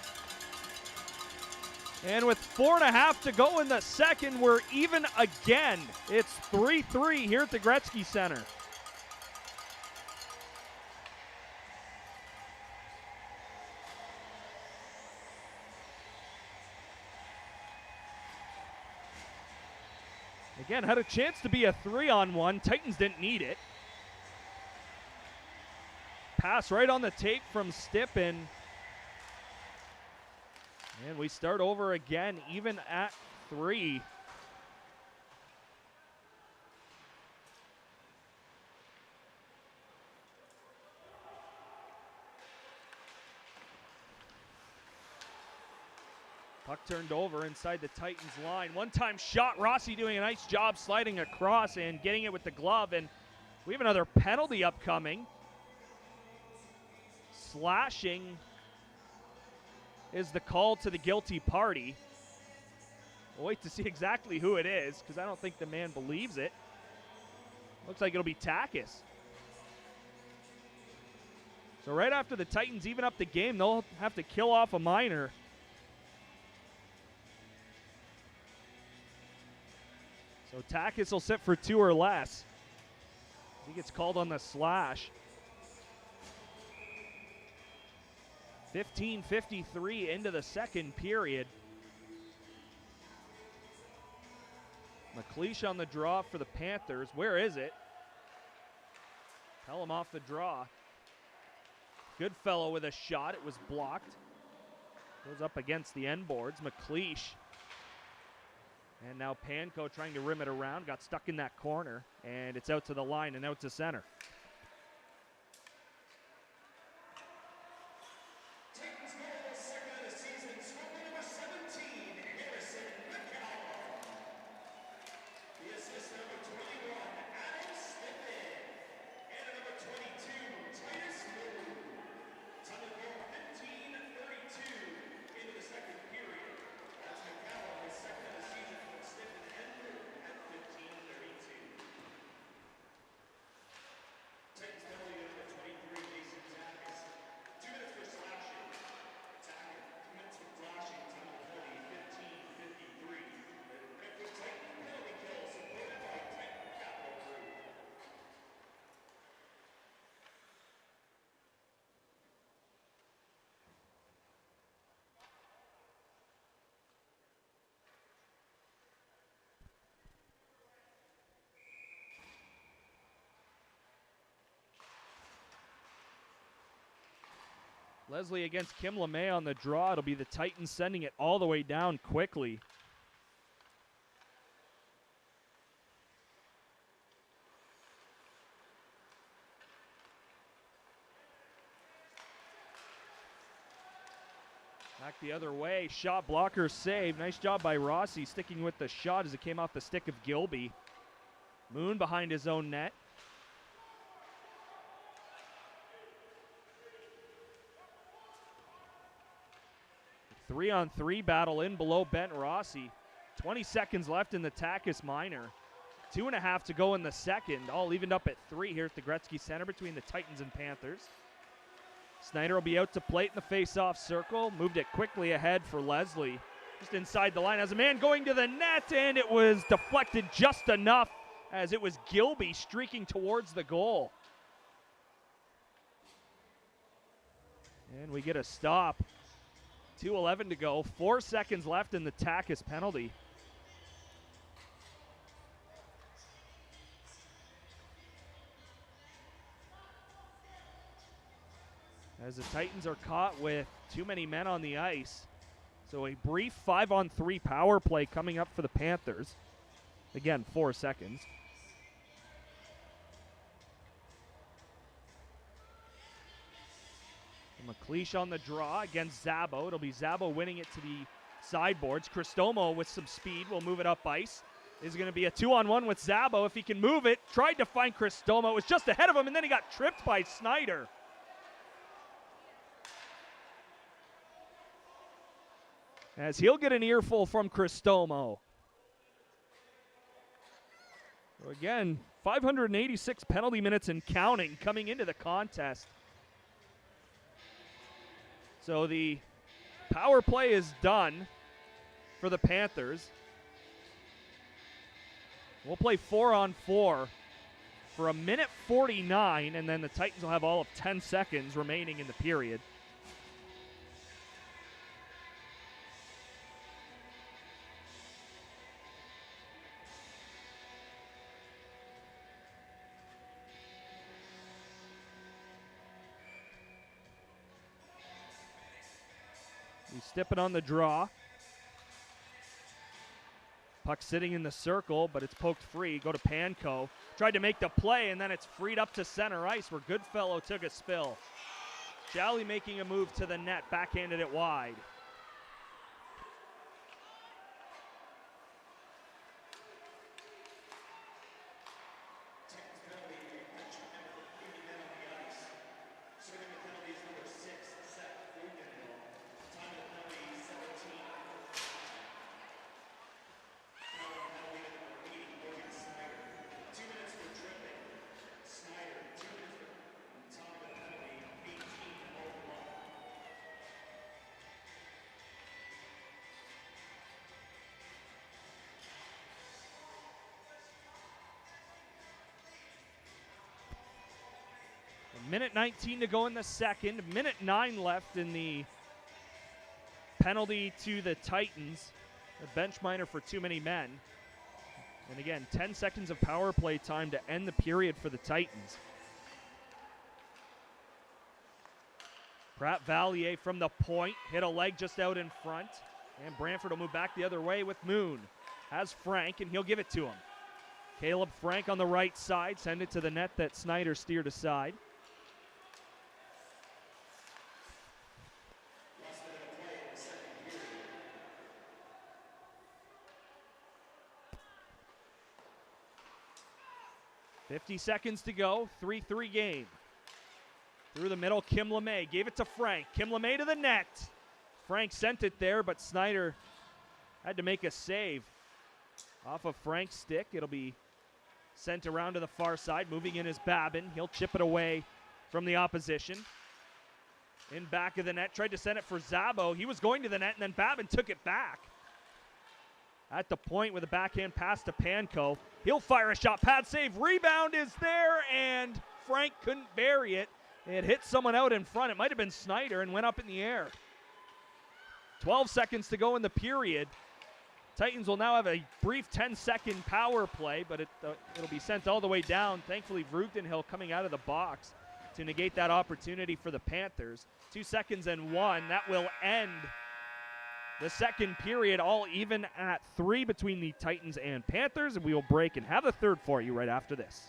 And with 4.5 to go in the second, we're even again. It's 3-3 here at the Gretzky Center. Again, had a chance to be a 3-on-1. Titans didn't need it. Pass right on the tape from Stippen. And we start over again, even at 3. Puck turned over inside the Titans line. One-time shot. Rossi doing a nice job sliding across and getting it with the glove. And we have another penalty upcoming. Slashing is the call to the guilty party. We'll wait to see exactly who it is, because I don't think the man believes it. Looks like it'll be Takis. So right after the Titans even up the game, they'll have to kill off a minor. So Takis will sit for 2 or less. He gets called on the slash. 15:53 into the second period. McLeish on the draw for the Panthers. Where is it? Pelham off the draw. Goodfellow with a shot. It was blocked. Goes up against the end boards. McLeish. And now Panko trying to rim it around. Got stuck in that corner. And it's out to the line and out to center. Leslie against Kim LeMay on the draw. It'll be the Titans sending it all the way down quickly. Back the other way. Shot blocker save. Nice job by Rossi sticking with the shot as it came off the stick of Gilby. Moon behind his own net. 3-on-3 battle in below Ben Rossi. 20 seconds left in the Tachys Minor. 2.5 to go in the second. All evened up at 3 here at the Gretzky Center between the Titans and Panthers. Snyder will be out to plate in the face-off circle. Moved it quickly ahead for Leslie. Just inside the line as a man going to the net, and it was deflected just enough as it was Gilby streaking towards the goal. And we get a stop. 2:11 to go. 4 seconds left in the Tachys penalty. As the Titans are caught with too many men on the ice. So a brief 5-on-3 power play coming up for the Panthers. Again, 4 seconds. McLeish on the draw against Zabo. It'll be Zabo winning it to the sideboards. Cristomo with some speed will move it up ice. Is going to be a 2-on-1 with Zabo if he can move it. Tried to find Cristomo. It was just ahead of him, and then he got tripped by Snyder. As he'll get an earful from Cristomo. So again, 586 penalty minutes and counting coming into the contest. So the power play is done for the Panthers. We'll play 4-on-4 for a minute 49, and then the Titans will have all of 10 seconds remaining in the period. He's stepping on the draw. Puck sitting in the circle, but it's poked free. Go to Panko. Tried to make the play, and then it's freed up to center ice where Goodfellow took a spill. Jolly making a move to the net, backhanded it wide. Minute 19 to go in the second. Minute 9 left in the penalty to the Titans. A bench minor for too many men. And again, 10 seconds of power play time to end the period for the Titans. Pratt Valier from the point. Hit a leg just out in front. And Brantford will move back the other way with Moon. Has Frank, and he'll give it to him. Caleb Frank on the right side. Send it to the net that Snyder steered aside. .50 seconds to go, 3-3 game. Through the middle, Kim LeMay gave it to Frank. Kim LeMay to the net. Frank sent it there, but Snyder had to make a save. Off of Frank's stick, it'll be sent around to the far side. Moving in is Babin. He'll chip it away from the opposition. In back of the net, tried to send it for Zabo. He was going to the net, and then Babin took it back. At the point with a backhand pass to Panko. He'll fire a shot. Pad save. Rebound is there, and Frank couldn't bury it. It hit someone out in front. It might have been Snyder and went up in the air. 12 seconds to go in the period. Titans will now have a brief 10-second power play, but it'll be sent all the way down. Thankfully, Vrugdenhill coming out of the box to negate that opportunity for the Panthers. 2 seconds and 1. That will end the second period, all even at 3 between the Titans and Panthers, and we will break and have the third for you right after this.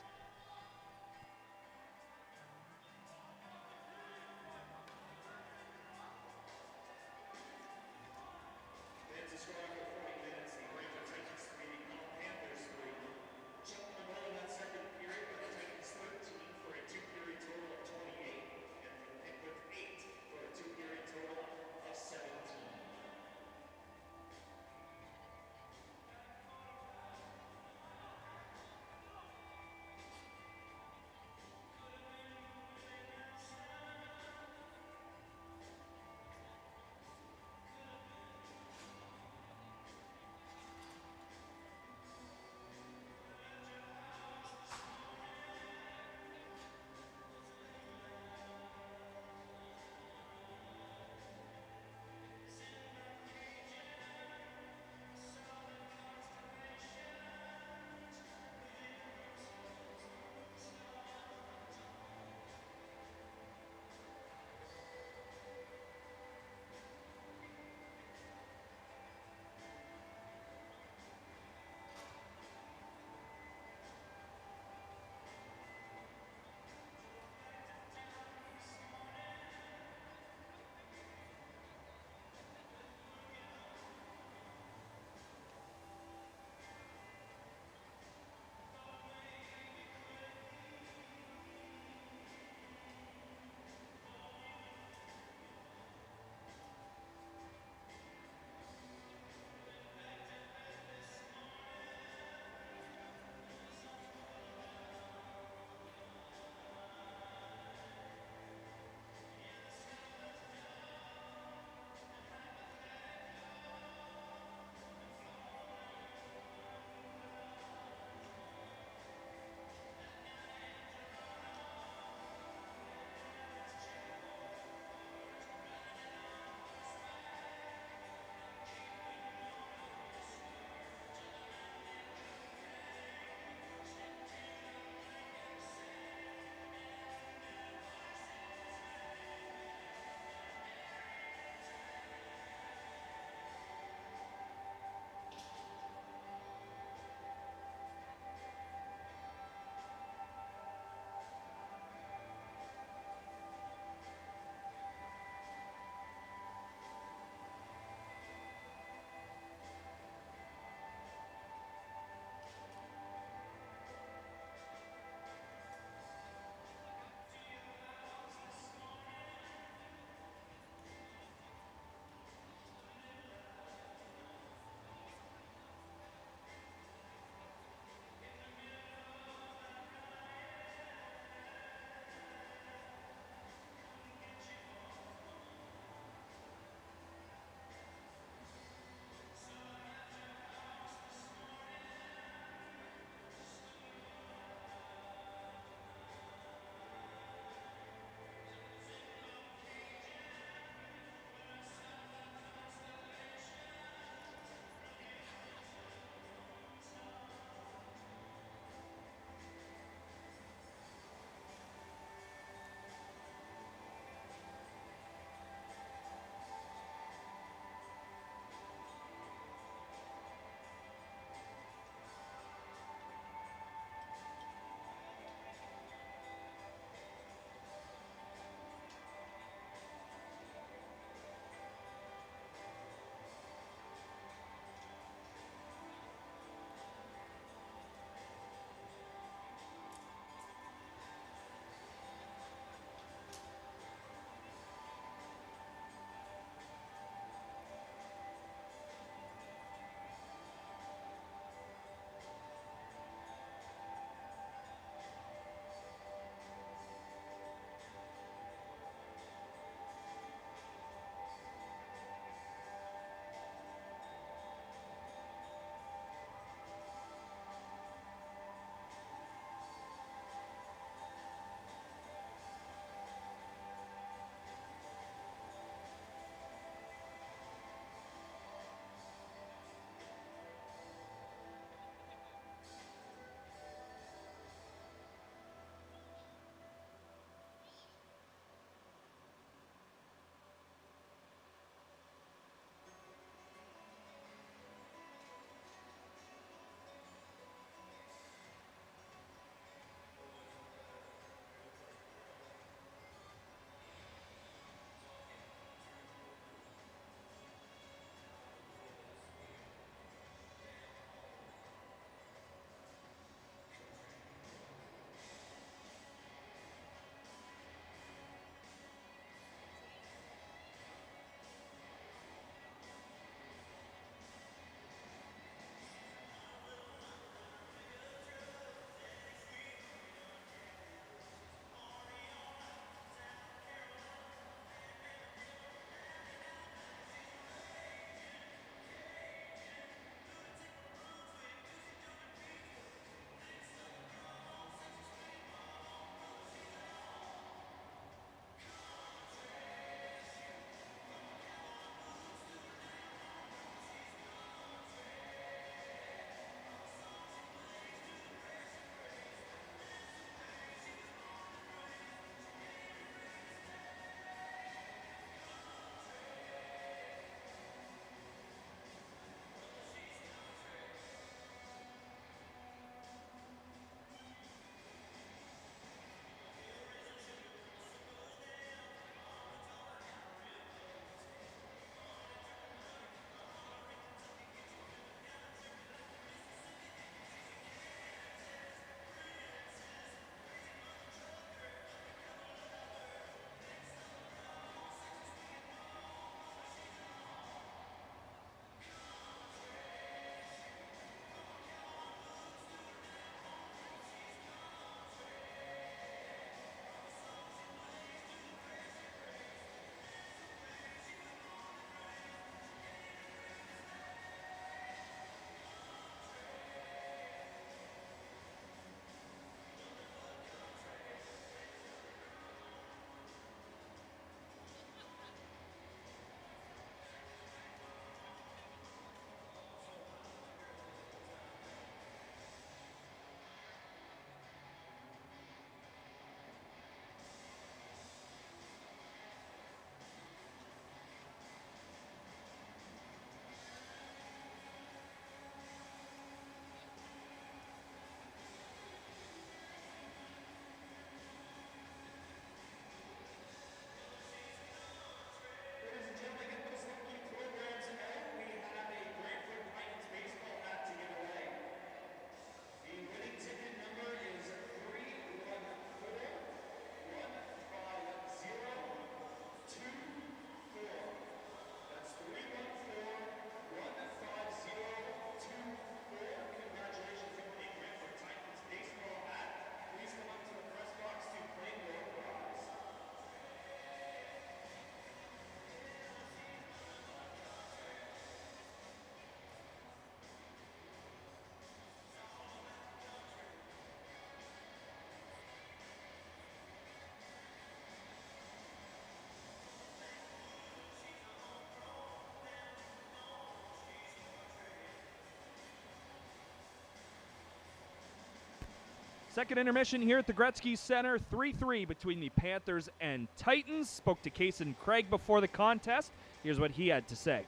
Second intermission here at the Gretzky Center, 3-3 between the Panthers and Titans. Spoke to Kaysen Craig before the contest. Here's what he had to say.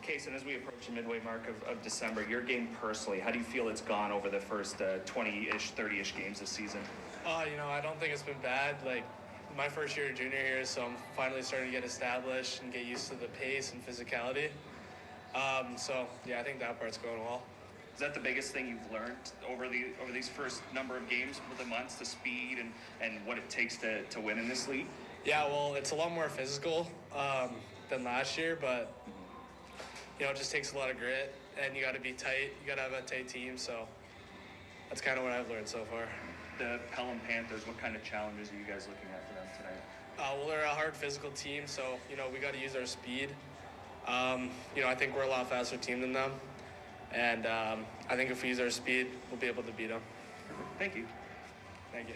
Kaysen, as we approach the midway mark of December, your game personally, how do you feel it's gone over the first 20-ish, 30-ish games this season? I don't think it's been bad. Like, my first year of junior here, so I'm finally starting to get established and get used to the pace and physicality. I think that part's going well. Is that the biggest thing you've learned over these first number of games, over the months, the speed and what it takes to win in this league? Yeah, well, it's a lot more physical than last year, but it just takes a lot of grit, and you got to be tight. You got to have a tight team, so that's kind of what I've learned so far. The Pelham Panthers, what kind of challenges are you guys looking at for them tonight? Well, they're a hard physical team, so we got to use our speed. I think we're a lot faster team than them. And I think if we use our speed, we'll be able to beat them. Thank you. Thank you.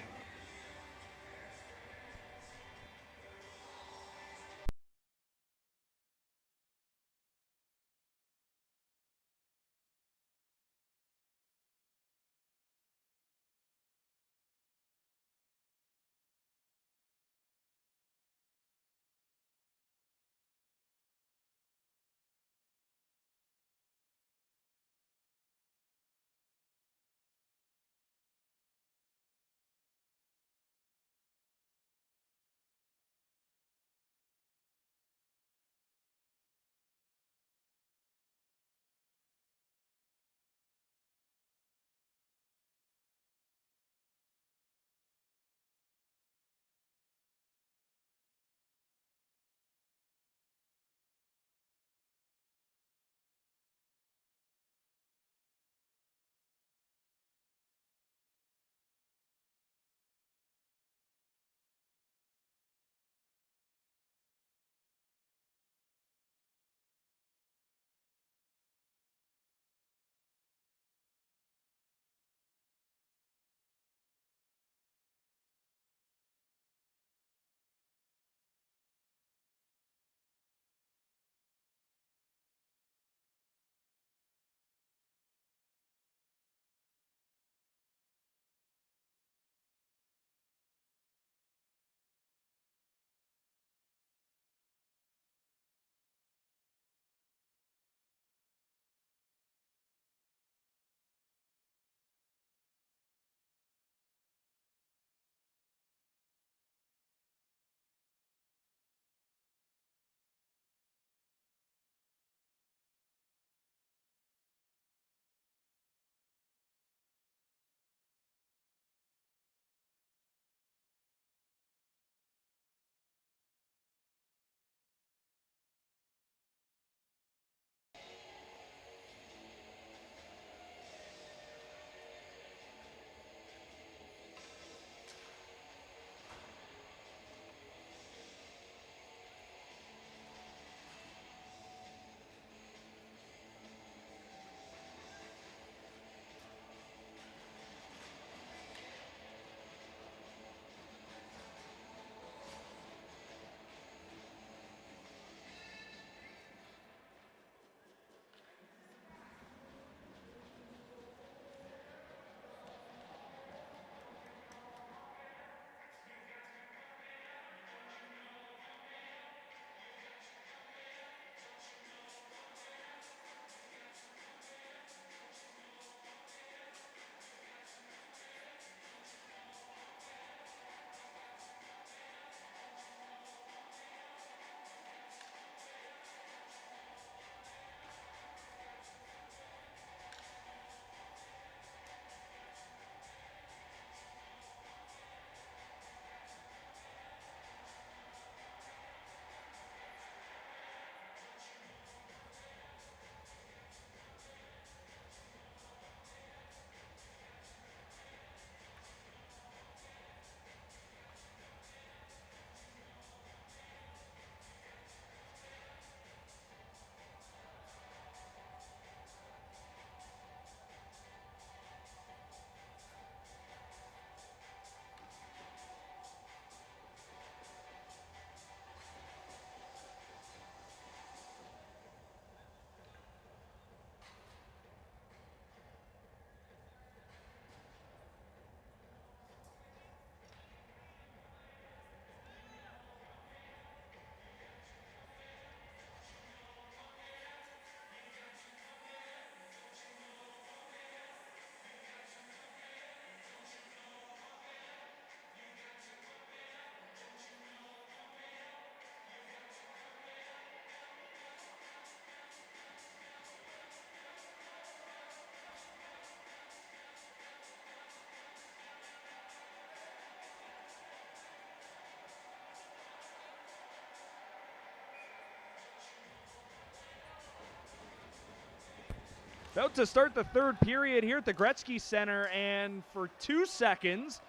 About to start the third period here at the Gretzky Center, and for 2 seconds,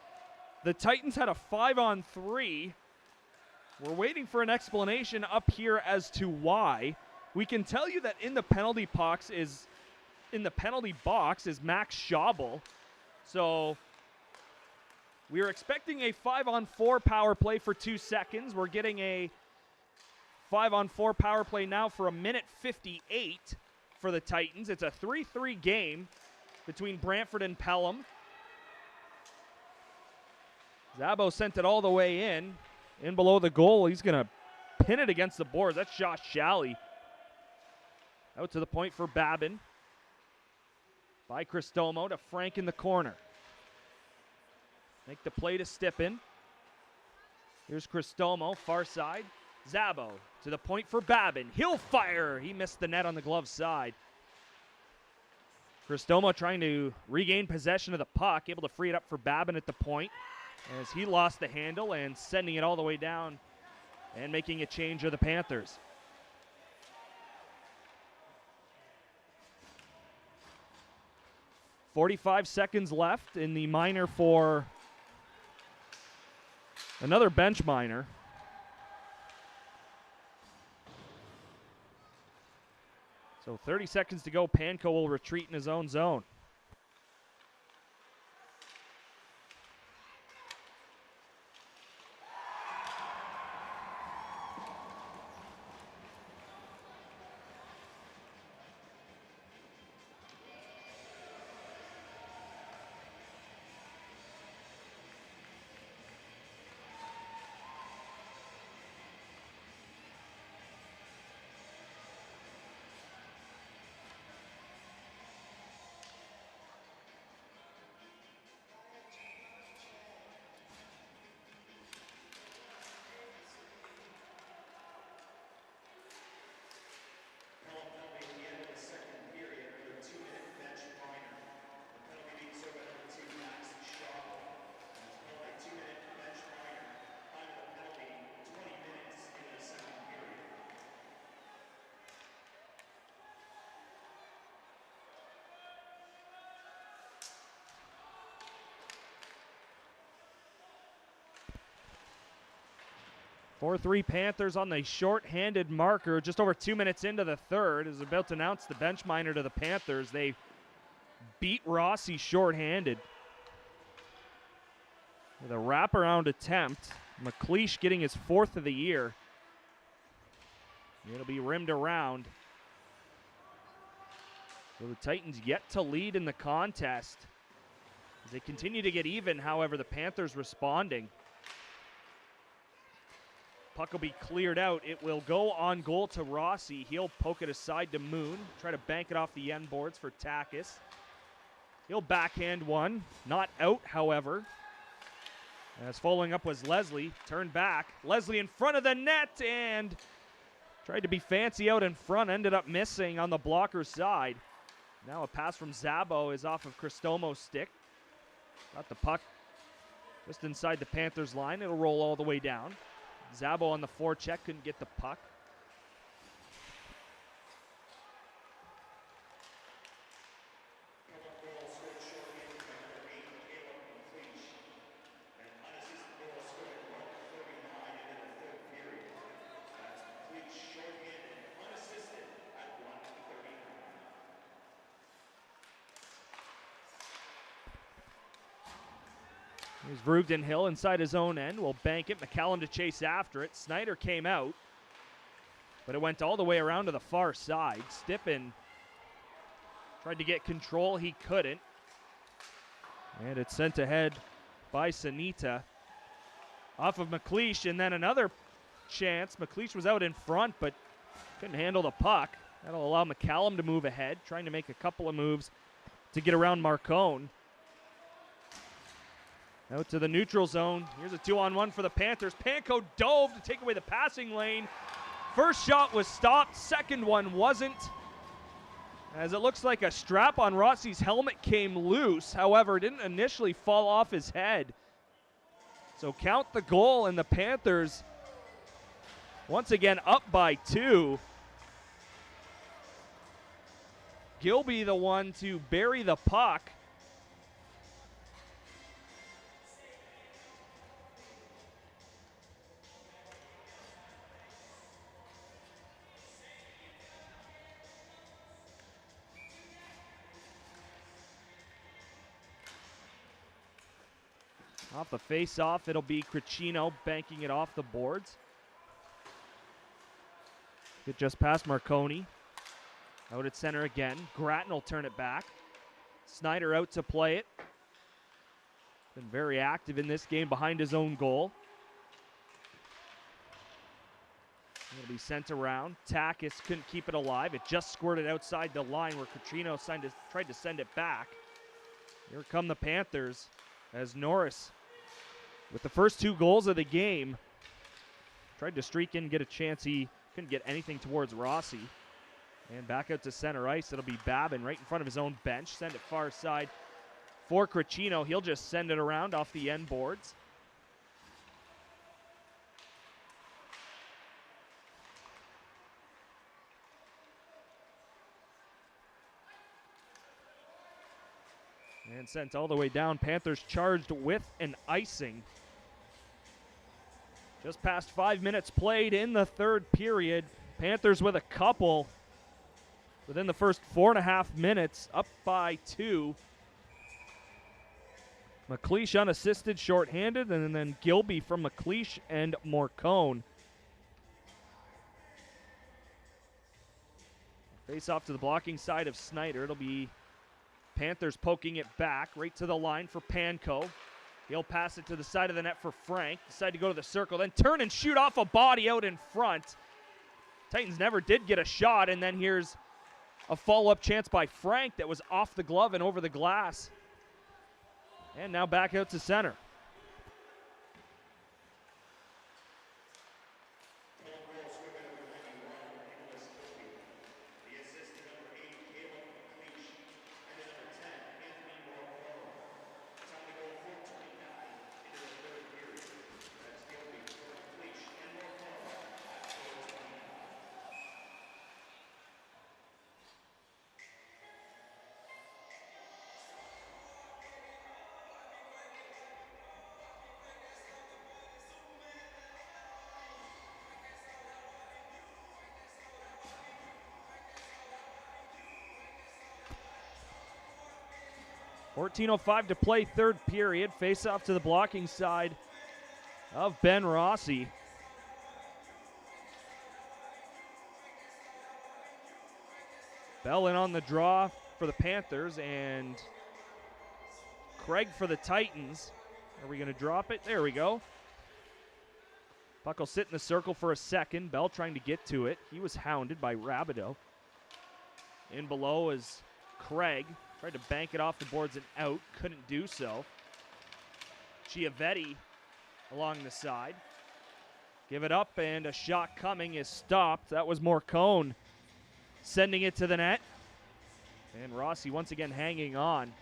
the Titans had a 5-on-3. We're waiting for an explanation up here as to why. We can tell you that in the penalty box is Max Schabel. So we are expecting a 5-on-4 power play for 2 seconds. We're getting a 5-on-4 power play now for 1:58 for the Titans. It's a 3-3 game between Brantford and Pelham. Zabo sent it all the way in below the goal. He's going to pin it against the boards. That's Josh Shalley. Out to the point for Babin. By Cristomo to Frank in the corner. Make the play to Stippen. Here's Cristomo, far side. Zabo to the point for Babin. He'll fire. He missed the net on the glove side. Cristomo trying to regain possession of the puck, able to free it up for Babin at the point as he lost the handle and sending it all the way down and making a change of the Panthers. .45 seconds left in the minor for another bench minor. So 30 seconds to go. Panko will retreat in his own zone. .43 Panthers on the short-handed marker. Just over 2 minutes into the third is about to announce the bench minor to the Panthers. They beat Rossi short-handed. With a wraparound attempt. McLeish getting his 4th of the year. It'll be rimmed around. So the Titans yet to lead in the contest. As they continue to get even, however, the Panthers responding. Puck will be cleared out. It will go on goal to Rossi. He'll poke it aside to Moon. Try to bank it off the end boards for Takis. He'll backhand one. Not out, however. As following up was Leslie. Turned back. Leslie in front of the net and tried to be fancy out in front. Ended up missing on the blocker side. Now a pass from Zabo is off of Cristomo's stick. Got the puck just inside the Panthers line. It'll roll all the way down. Zabo on the forecheck, couldn't get the puck. Here's Vrugden Hill inside his own end. Will bank it. McCallum to chase after it. Snyder came out, but it went all the way around to the far side. Stippen tried to get control. He couldn't. And it's sent ahead by Sanita. Off of McLeish, and then another chance. McLeish was out in front, but couldn't handle the puck. That'll allow McCallum to move ahead, trying to make a couple of moves to get around Marcone. Out to the neutral zone. Here's a 2-on-1 for the Panthers. Panko dove to take away the passing lane. First shot was stopped. Second one wasn't. As it looks like a strap on Rossi's helmet came loose. However, it didn't initially fall off his head. So count the goal, and the Panthers once again up by 2. Gilby the one to bury the puck. Off the face-off, it'll be Cricino banking it off the boards. Get just past Marconi. Out at center again. Grattan will turn it back. Snyder out to play it. Been very active in this game behind his own goal. It'll be sent around. Takis couldn't keep it alive. It just squirted outside the line where Cricino tried to send it back. Here come the Panthers as Norris, with the first 2 goals of the game, tried to streak in, get a chance. He couldn't get anything towards Rossi. And back out to center ice. It'll be Babin right in front of his own bench. Send it far side for Cricino. He'll just send it around off the end boards. And sent all the way down. Panthers charged with an icing. Just past 5 minutes played in the third period. Panthers with a couple within the first 4.5 minutes, up by 2. McLeish unassisted, shorthanded, and then Gilby from McLeish and Morcone. Face off to the blocking side of Snyder. It'll be Panthers poking it back right to the line for Panko. He'll pass it to the side of the net for Frank. Decide to go to the circle, then turn and shoot off a body out in front. Titans never did get a shot, and then here's a follow-up chance by Frank that was off the glove and over the glass. And now back out to center. .14:05 to play, third period. Face off to the blocking side of Ben Rossi. Bell in on the draw for the Panthers, and Craig for the Titans. Are we going to drop it? There we go. Puck will sit in the circle for a second. Bell trying to get to it. He was hounded by Rabideau. In below is Craig. Tried to bank it off the boards and out. Couldn't do so. Chiavetti along the side. Give it up, and a shot coming is stopped. That was Morcone sending it to the net. And Rossi once again hanging on.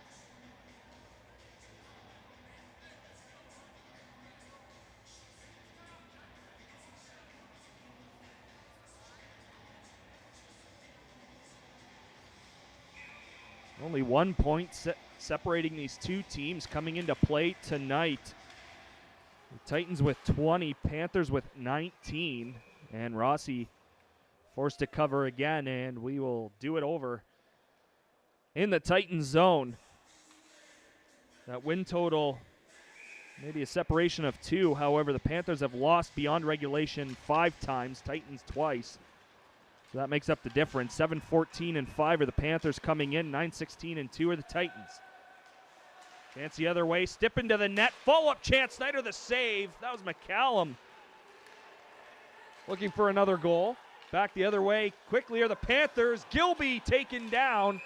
Only 1 point separating these two teams coming into play tonight. The Titans with 20, Panthers with 19, and Rossi forced to cover again, and we will do it over in the Titans zone. That win total, maybe a separation of 2. However, the Panthers have lost beyond regulation 5 times, Titans twice. So that makes up the difference. 7-14-5 are the Panthers coming in. 9-16-2 are the Titans. Chance the other way. Stip into the net. Follow-up chance. Snyder the save. That was McCallum. Looking for another goal. Back the other way. Quickly are the Panthers. Gilby taken down.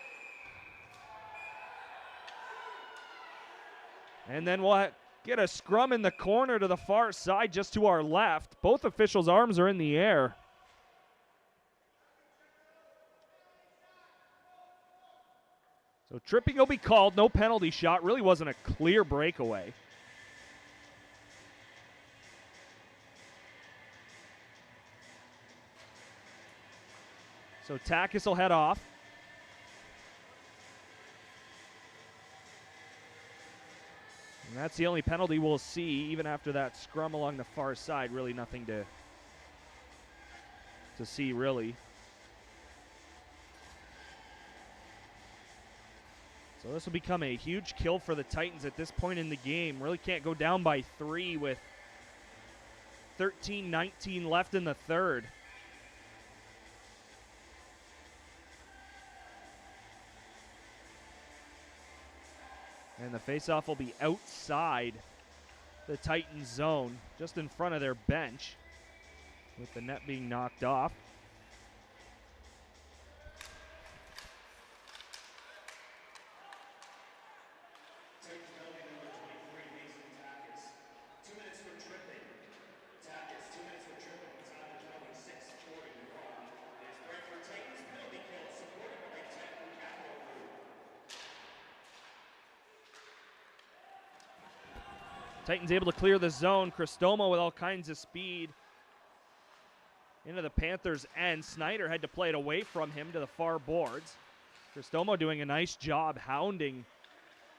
And then we'll get a scrum in the corner to the far side just to our left. Both officials' arms are in the air. So tripping will be called, no penalty shot. Really wasn't a clear breakaway. So Takis will head off. That's the only penalty we'll see, even after that scrum along the far side. Really nothing to see, really. So this will become a huge kill for the Titans at this point in the game. Really can't go down by 3 with 13-19 left in the third. And the faceoff will be outside the Titans zone, just in front of their bench, with the net being knocked off. Titans able to clear the zone. Cristomo with all kinds of speed into the Panthers' end. Snyder had to play it away from him to the far boards. Cristomo doing a nice job hounding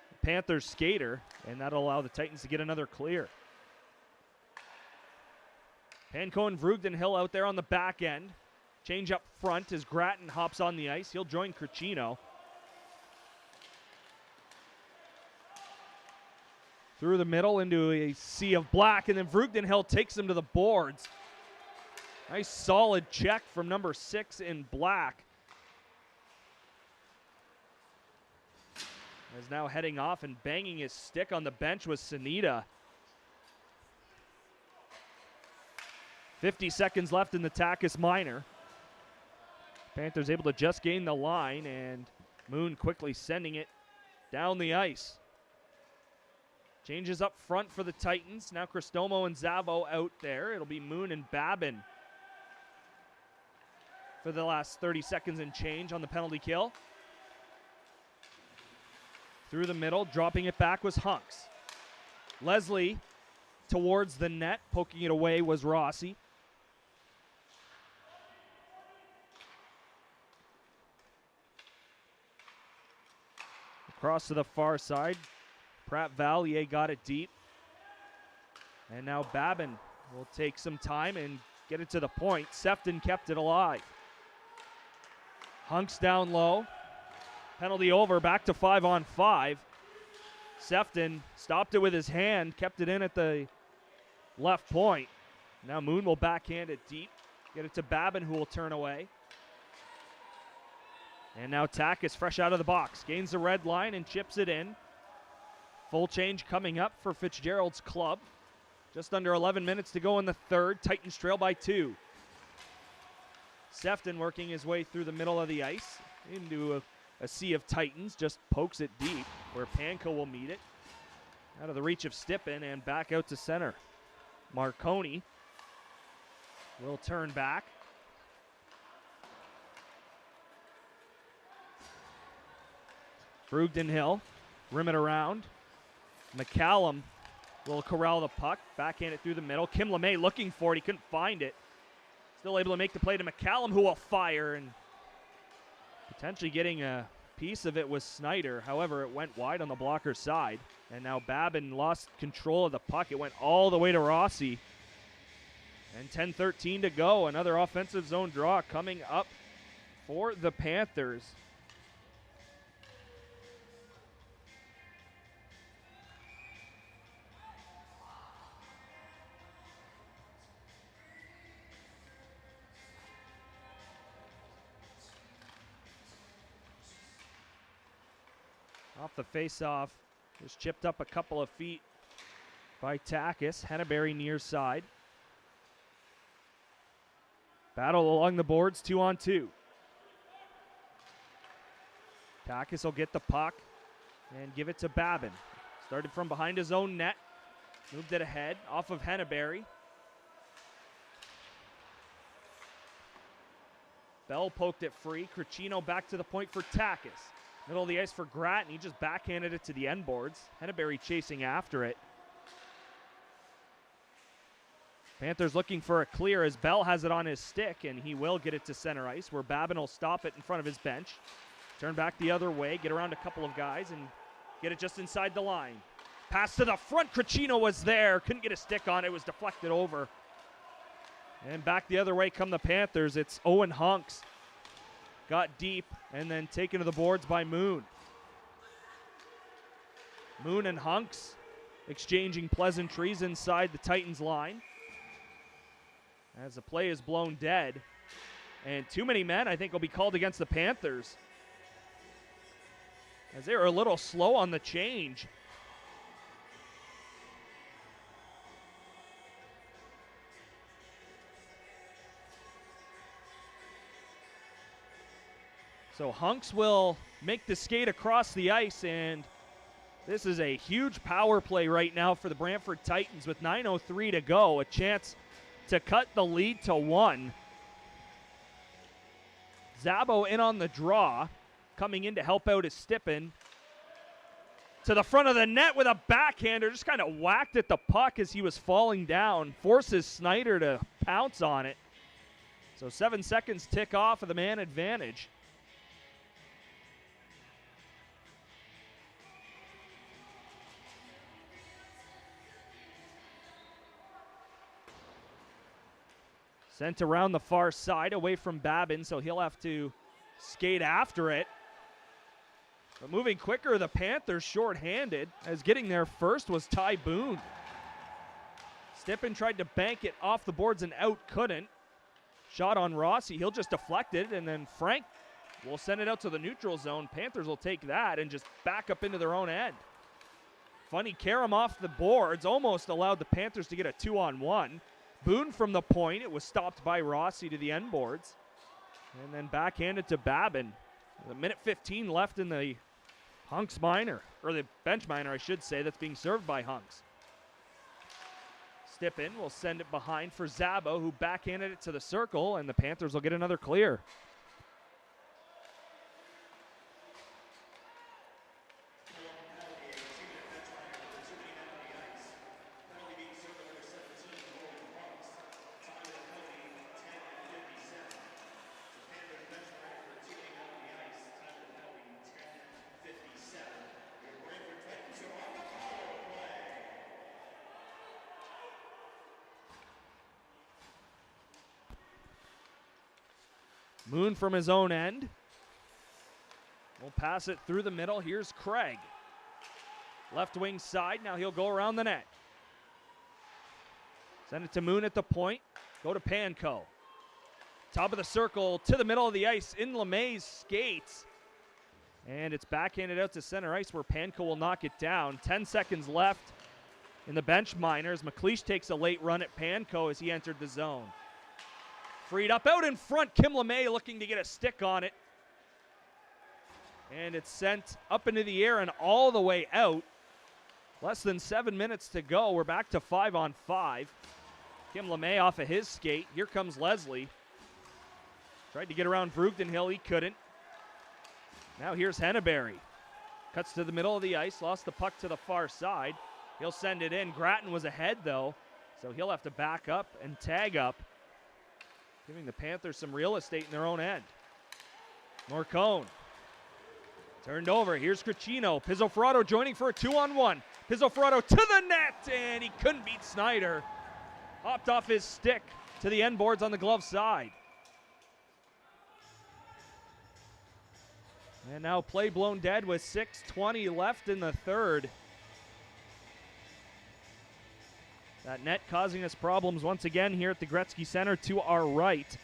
the Panthers skater, and that'll allow the Titans to get another clear. Panko and Vrugdenhill out there on the back end. Change up front as Grattan hops on the ice. He'll join Cricino. Through the middle into a sea of black, and then Vrugdenhill takes him to the boards. Nice solid check from number 6 in black. Is now heading off and banging his stick on the bench with Sanita. 50 seconds left in the Takis minor. Panthers able to just gain the line, and Moon quickly sending it down the ice. Changes up front for the Titans. Now Cristomo and Zabo out there. It'll be Moon and Babin for the last 30 seconds and change on the penalty kill. Through the middle, dropping it back was Hunks. Leslie towards the net, poking it away was Rossi. Across to the far side. Pratt Valier got it deep. And now Babin will take some time and get it to the point. Sefton kept it alive. Hunks down low. Penalty over, back to 5-on-5. Sefton stopped it with his hand, kept it in at the left point. Now Moon will backhand it deep. Get it to Babin, who will turn away. And now Takis fresh out of the box. Gains the red line and chips it in. Full change coming up for Fitzgerald's club. Just under 11 minutes to go in the third. Titans trail by 2. Sefton working his way through the middle of the ice into a sea of Titans. Just pokes it deep where Panko will meet it. Out of the reach of Stippen and back out to center. Marconi will turn back. Brugdenhill, rim it around. McCallum will corral the puck, backhand it through the middle. Kim LeMay looking for it, he couldn't find it. Still able to make the play to McCallum, who will fire, and potentially getting a piece of it was Snyder. However, it went wide on the blocker's side. And now Babin lost control of the puck. It went all the way to Rossi. And 10:13 to go. Another offensive zone draw coming up for the Panthers. Off the face-off, just chipped up a couple of feet by Takis. Henneberry near side. Battle along the boards, 2-on-2. Takis will get the puck and give it to Babin. Started from behind his own net. Moved it ahead, off of Henneberry. Bell poked it free. Cricino back to the point for Takis. Middle of the ice for Grattan. He just backhanded it to the end boards. Henneberry chasing after it. Panthers looking for a clear as Bell has it on his stick, and he will get it to center ice where Babin will stop it in front of his bench. Turn back the other way, get around a couple of guys, and get it just inside the line. Pass to the front. Cricino was there. Couldn't get a stick on it. It was deflected over. And back the other way come the Panthers. It's Owen Hunks. Got deep and then taken to the boards by Moon. Moon and Hunks exchanging pleasantries inside the Titans line. As the play is blown dead. And too many men, I think, will be called against the Panthers, as they were a little slow on the change. So Hunks will make the skate across the ice, and this is a huge power play right now for the Brantford Titans with 9:03 to go. A chance to cut the lead to 1. Zabo in on the draw. Coming in to help out is Stippen. To the front of the net with a backhander. Just kind of whacked at the puck as he was falling down. Forces Snyder to pounce on it. So 7 seconds tick off of the man advantage. Sent around the far side away from Babin, so he'll have to skate after it. But moving quicker, the Panthers shorthanded, as getting there first was Ty Boone. Stippen tried to bank it off the boards and out, couldn't. Shot on Rossi, he'll just deflect it, and then Frank will send it out to the neutral zone. Panthers will take that and just back up into their own end. Funny Karam off the boards, almost allowed the Panthers to get a 2-on-1. Boone from the point. It was stopped by Rossi to the end boards. And then backhanded to Babin. A minute 15 left in the Hunks minor, or the bench minor, I should say, that's being served by Hunks. Stippen will send it behind for Zabo, who backhanded it to the circle, and the Panthers will get another clear. Moon from his own end. We'll pass it through the middle. Here's Craig. Left wing side. Now he'll go around the net. Send it to Moon at the point. Go to Panko. Top of the circle to the middle of the ice in LeMay's skates. And it's backhanded out to center ice where Panko will knock it down. 10 seconds left in the bench minors. McLeish takes a late run at Panko as he entered the zone. Freed up out in front. Kim LeMay looking to get a stick on it. And it's sent up into the air and all the way out. Less than 7 minutes to go. We're back to 5-on-5. Kim LeMay off of his skate. Here comes Leslie. Tried to get around Vrugdenhill. He couldn't. Now here's Henneberry. Cuts to the middle of the ice. Lost the puck to the far side. He'll send it in. Grattan was ahead, though, so he'll have to back up and tag up, giving the Panthers some real estate in their own end. Morcone. Turned over. Here's Cricino. Pizzoferrato joining for a 2-on-1. Pizzoferrato to the net, and he couldn't beat Snyder. Hopped off his stick to the end boards on the glove side. And now play blown dead with 6:20 left in the third. That net causing us problems once again here at the Gretzky Center to our right.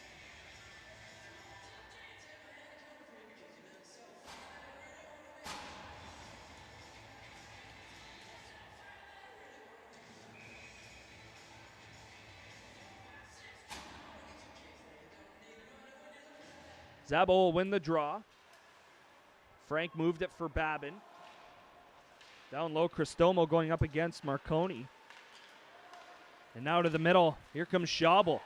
Zabo will win the draw. Frank moved it for Babin. Down low, Cristomo going up against Marconi. And now to the middle. Here comes Schabel.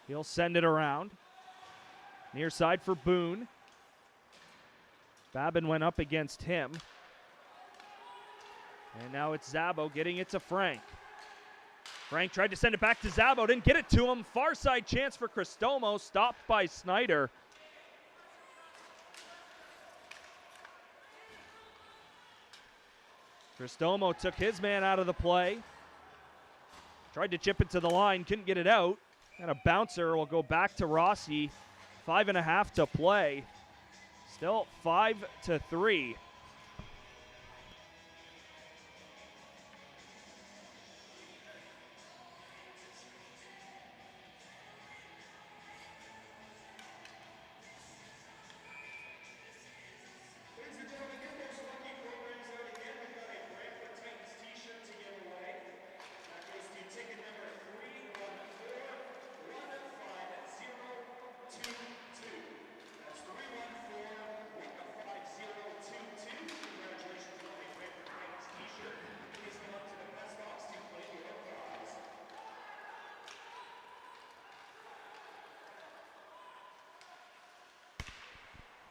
He'll send it around. Near side for Boone. Babin went up against him. And now it's Zabo getting it to Frank. Frank tried to send it back to Zabo. Didn't get it to him. Far side chance for Cristomo. Stopped by Snyder. Cristomo took his man out of the play. Tried to chip it to the line, couldn't get it out. And a bouncer will go back to Rossi. 5.5 to play. Still 5-3.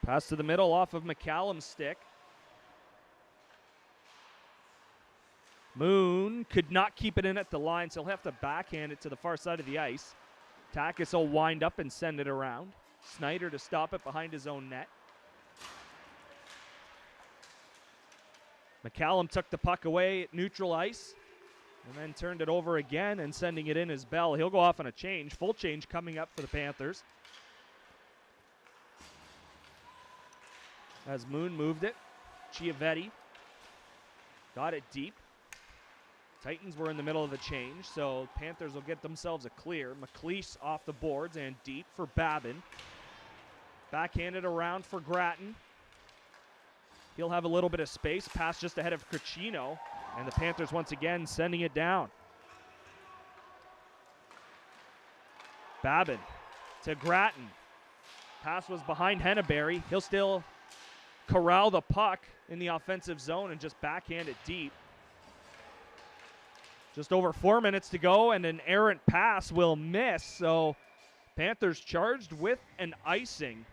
Pass to the middle off of McCallum's stick. Moon could not keep it in at the line, so he'll have to backhand it to the far side of the ice. Takis will wind up and send it around. Snyder to stop it behind his own net. McCallum took the puck away at neutral ice and then turned it over again and sending it in as Bell. He'll go off on a change. Full change coming up for the Panthers. As Moon moved it, Chiavetti got it deep. Titans were in the middle of the change, so Panthers will get themselves a clear. McLeish off the boards and deep for Babin. Backhanded around for Grattan. He'll have a little bit of space. Pass just ahead of Cricino, and the Panthers once again sending it down. Babin to Grattan. Pass was behind Henneberry. He'll still corral the puck in the offensive zone and just backhand it deep. Just over 4 minutes to go, and an errant pass will miss, so Panthers charged with an icing.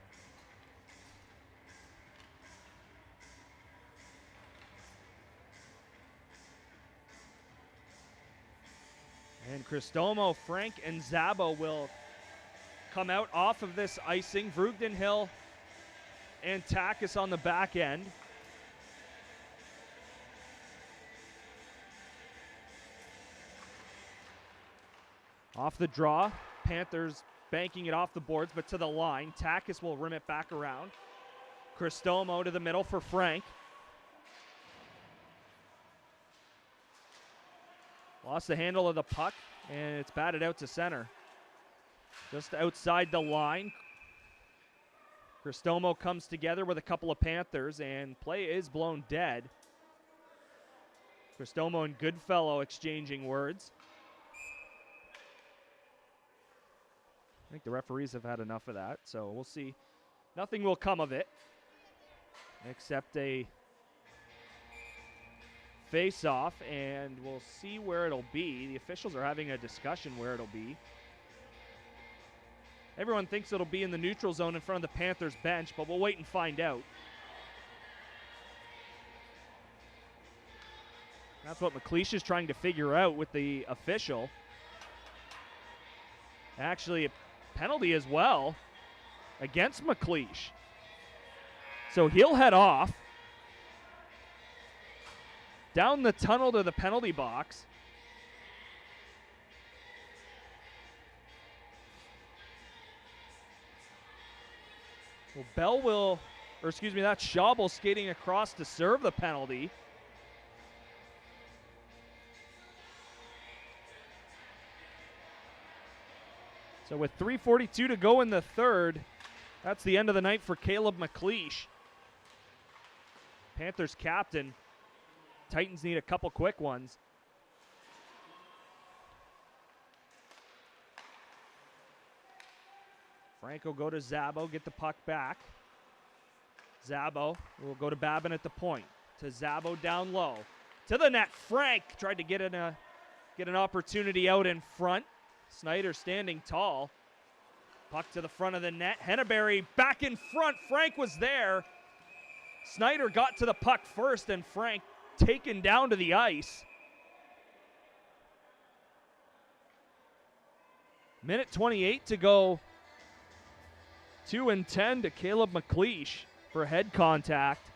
And Cristomo, Frank, and Zabo will come out off of this icing. Vrugden, Hill, and Takis on the back end. Off the draw, Panthers banking it off the boards, but to the line. Takis will rim it back around. Cristomo to the middle for Frank. Lost the handle of the puck, and it's batted out to center. Just outside the line. Cristomo comes together with a couple of Panthers, and play is blown dead. Cristomo and Goodfellow exchanging words. I think the referees have had enough of that, so we'll see. Nothing will come of it, except a face-off, and we'll see where it'll be. The officials are having a discussion where it'll be. Everyone thinks it'll be in the neutral zone in front of the Panthers bench, but we'll wait and find out. That's what McLeish is trying to figure out with the official. Actually, a penalty as well against McLeish. So he'll head off down the tunnel to the penalty box. Well, Bell will, or excuse me, that's Schaubel skating across to serve the penalty. So with 3:42 to go in the third, that's the end of the night for Caleb McLeish. Panthers captain. Titans need a couple quick ones. Frank will go to Zabo, get the puck back. Zabo will go to Babin at the point. To Zabo down low. To the net. Frank tried to get an opportunity out in front. Snyder standing tall. Puck to the front of the net. Henneberry back in front. Frank was there. Snyder got to the puck first, and Frank taken down to the ice. Minute 28 to go. 2-10 to Caleb McLeish for head contact.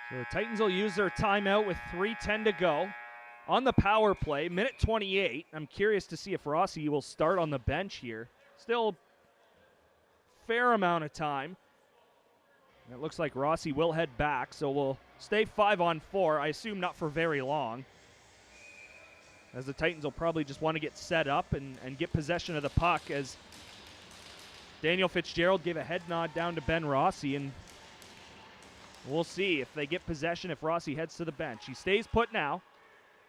So the Titans will use their timeout with 3:10 to go. On the power play, minute 28. I'm curious to see if Rossi will start on the bench here. Still fair amount of time. It looks like Rossi will head back, so we'll stay 5-on-4. I assume not for very long, as the Titans will probably just want to get set up and get possession of the puck, as Daniel Fitzgerald gave a head nod down to Ben Rossi, and we'll see if they get possession, if Rossi heads to the bench. He stays put now.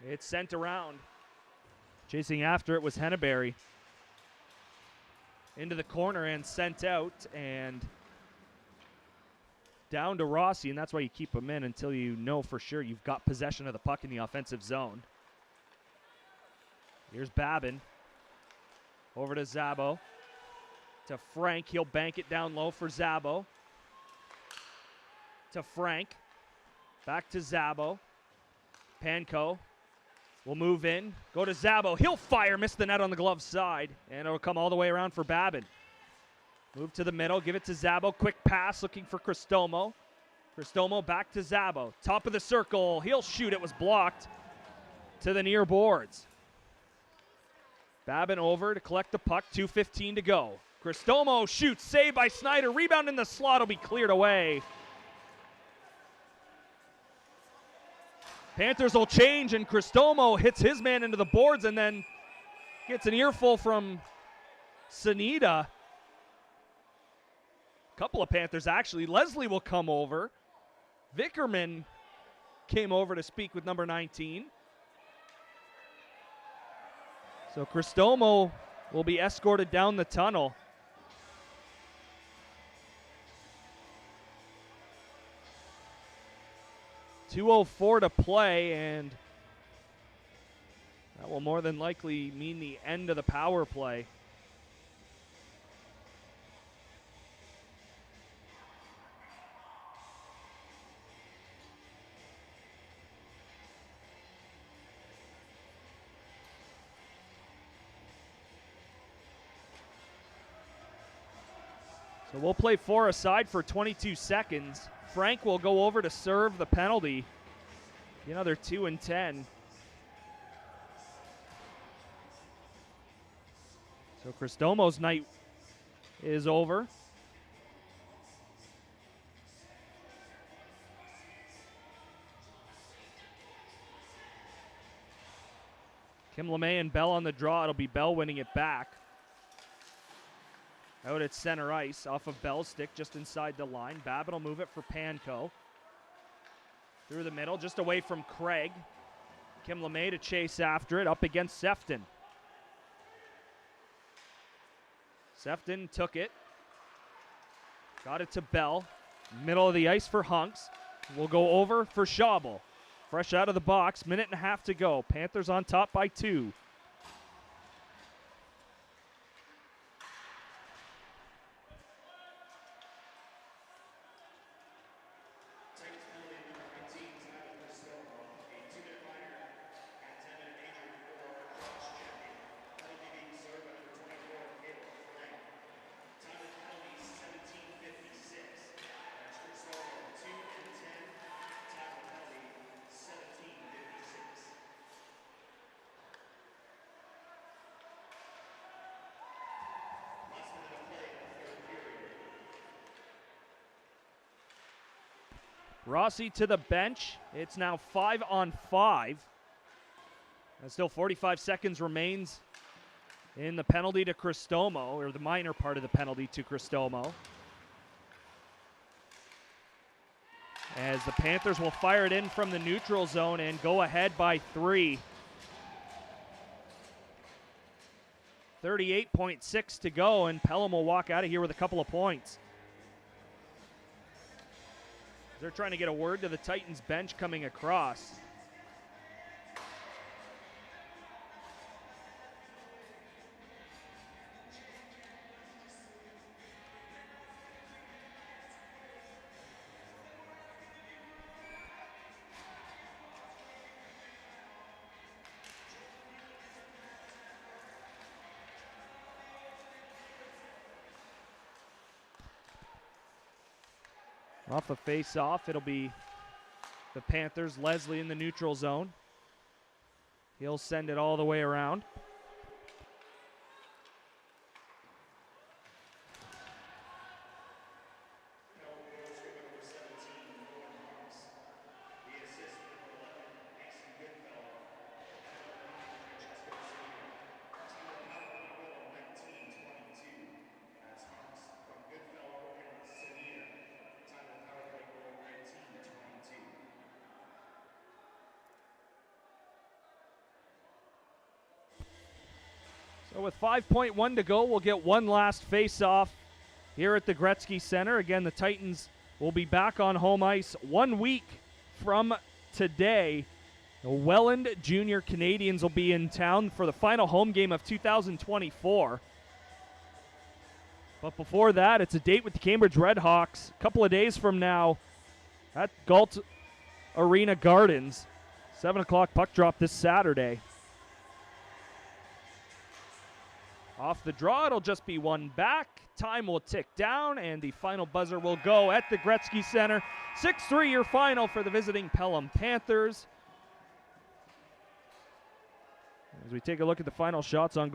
It's sent around. Chasing after it was Henneberry. Into the corner and sent out, and down to Rossi, and that's why you keep him in until you know for sure you've got possession of the puck in the offensive zone. Here's Babin. Over to Zabo. To Frank. He'll bank it down low for Zabo. To Frank. Back to Zabo. Panko will move in. Go to Zabo. He'll fire. Miss the net on the glove side. And it'll come all the way around for Babin. Move to the middle. Give it to Zabo. Quick pass looking for Cristomo. Cristomo back to Zabo. Top of the circle. He'll shoot. It was blocked to the near boards. Babin over to collect the puck. 2:15 to go. Cristomo shoots. Saved by Snyder. Rebound in the slot will be cleared away. Panthers will change, and Cristomo hits his man into the boards and then gets an earful from Sanita. Couple of Panthers, actually. Leslie will come over. Vickerman came over to speak with number 19. So Cristomo will be escorted down the tunnel. .204 to play, and that will more than likely mean the end of the power play. So we'll play 4 aside for 22 seconds. Frank will go over to serve the penalty. Another 2 and 10. So Cristomo's night is over. Kim LeMay and Bell on the draw. It'll be Bell winning it back. Out at center ice, off of Bell's stick, just inside the line. Babin will move it for Panko. Through the middle, just away from Craig. Kim LeMay to chase after it, up against Sefton. Sefton took it. Got it to Bell. Middle of the ice for Hunks. We'll go over for Schabel. Fresh out of the box, 1.5 minutes to go. Panthers on top by 2. Rossi to the bench. It's now 5-on-5. And still 45 seconds remains in the penalty to Cristomo, or the minor part of the penalty to Cristomo. As the Panthers will fire it in from the neutral zone and go ahead by 3. 38.6 to go, and Pelham will walk out of here with a couple of points. They're trying to get a word to the Titans bench coming across. Off a face-off, it'll be the Panthers. Leslie in the neutral zone. He'll send it all the way around. So with 5.1 to go, we'll get one last face-off here at the Gretzky Center. Again, the Titans will be back on home ice 1 week from today. The Welland Junior Canadians will be in town for the final home game of 2024. But before that, it's a date with the Cambridge Redhawks a couple of days from now at Galt Arena Gardens. 7 o'clock puck drop this Saturday. Off the draw, it'll just be one back. Time will tick down, and the final buzzer will go at the Gretzky Center. 6-3 your final for the visiting Pelham Panthers. As we take a look at the final shots on goal.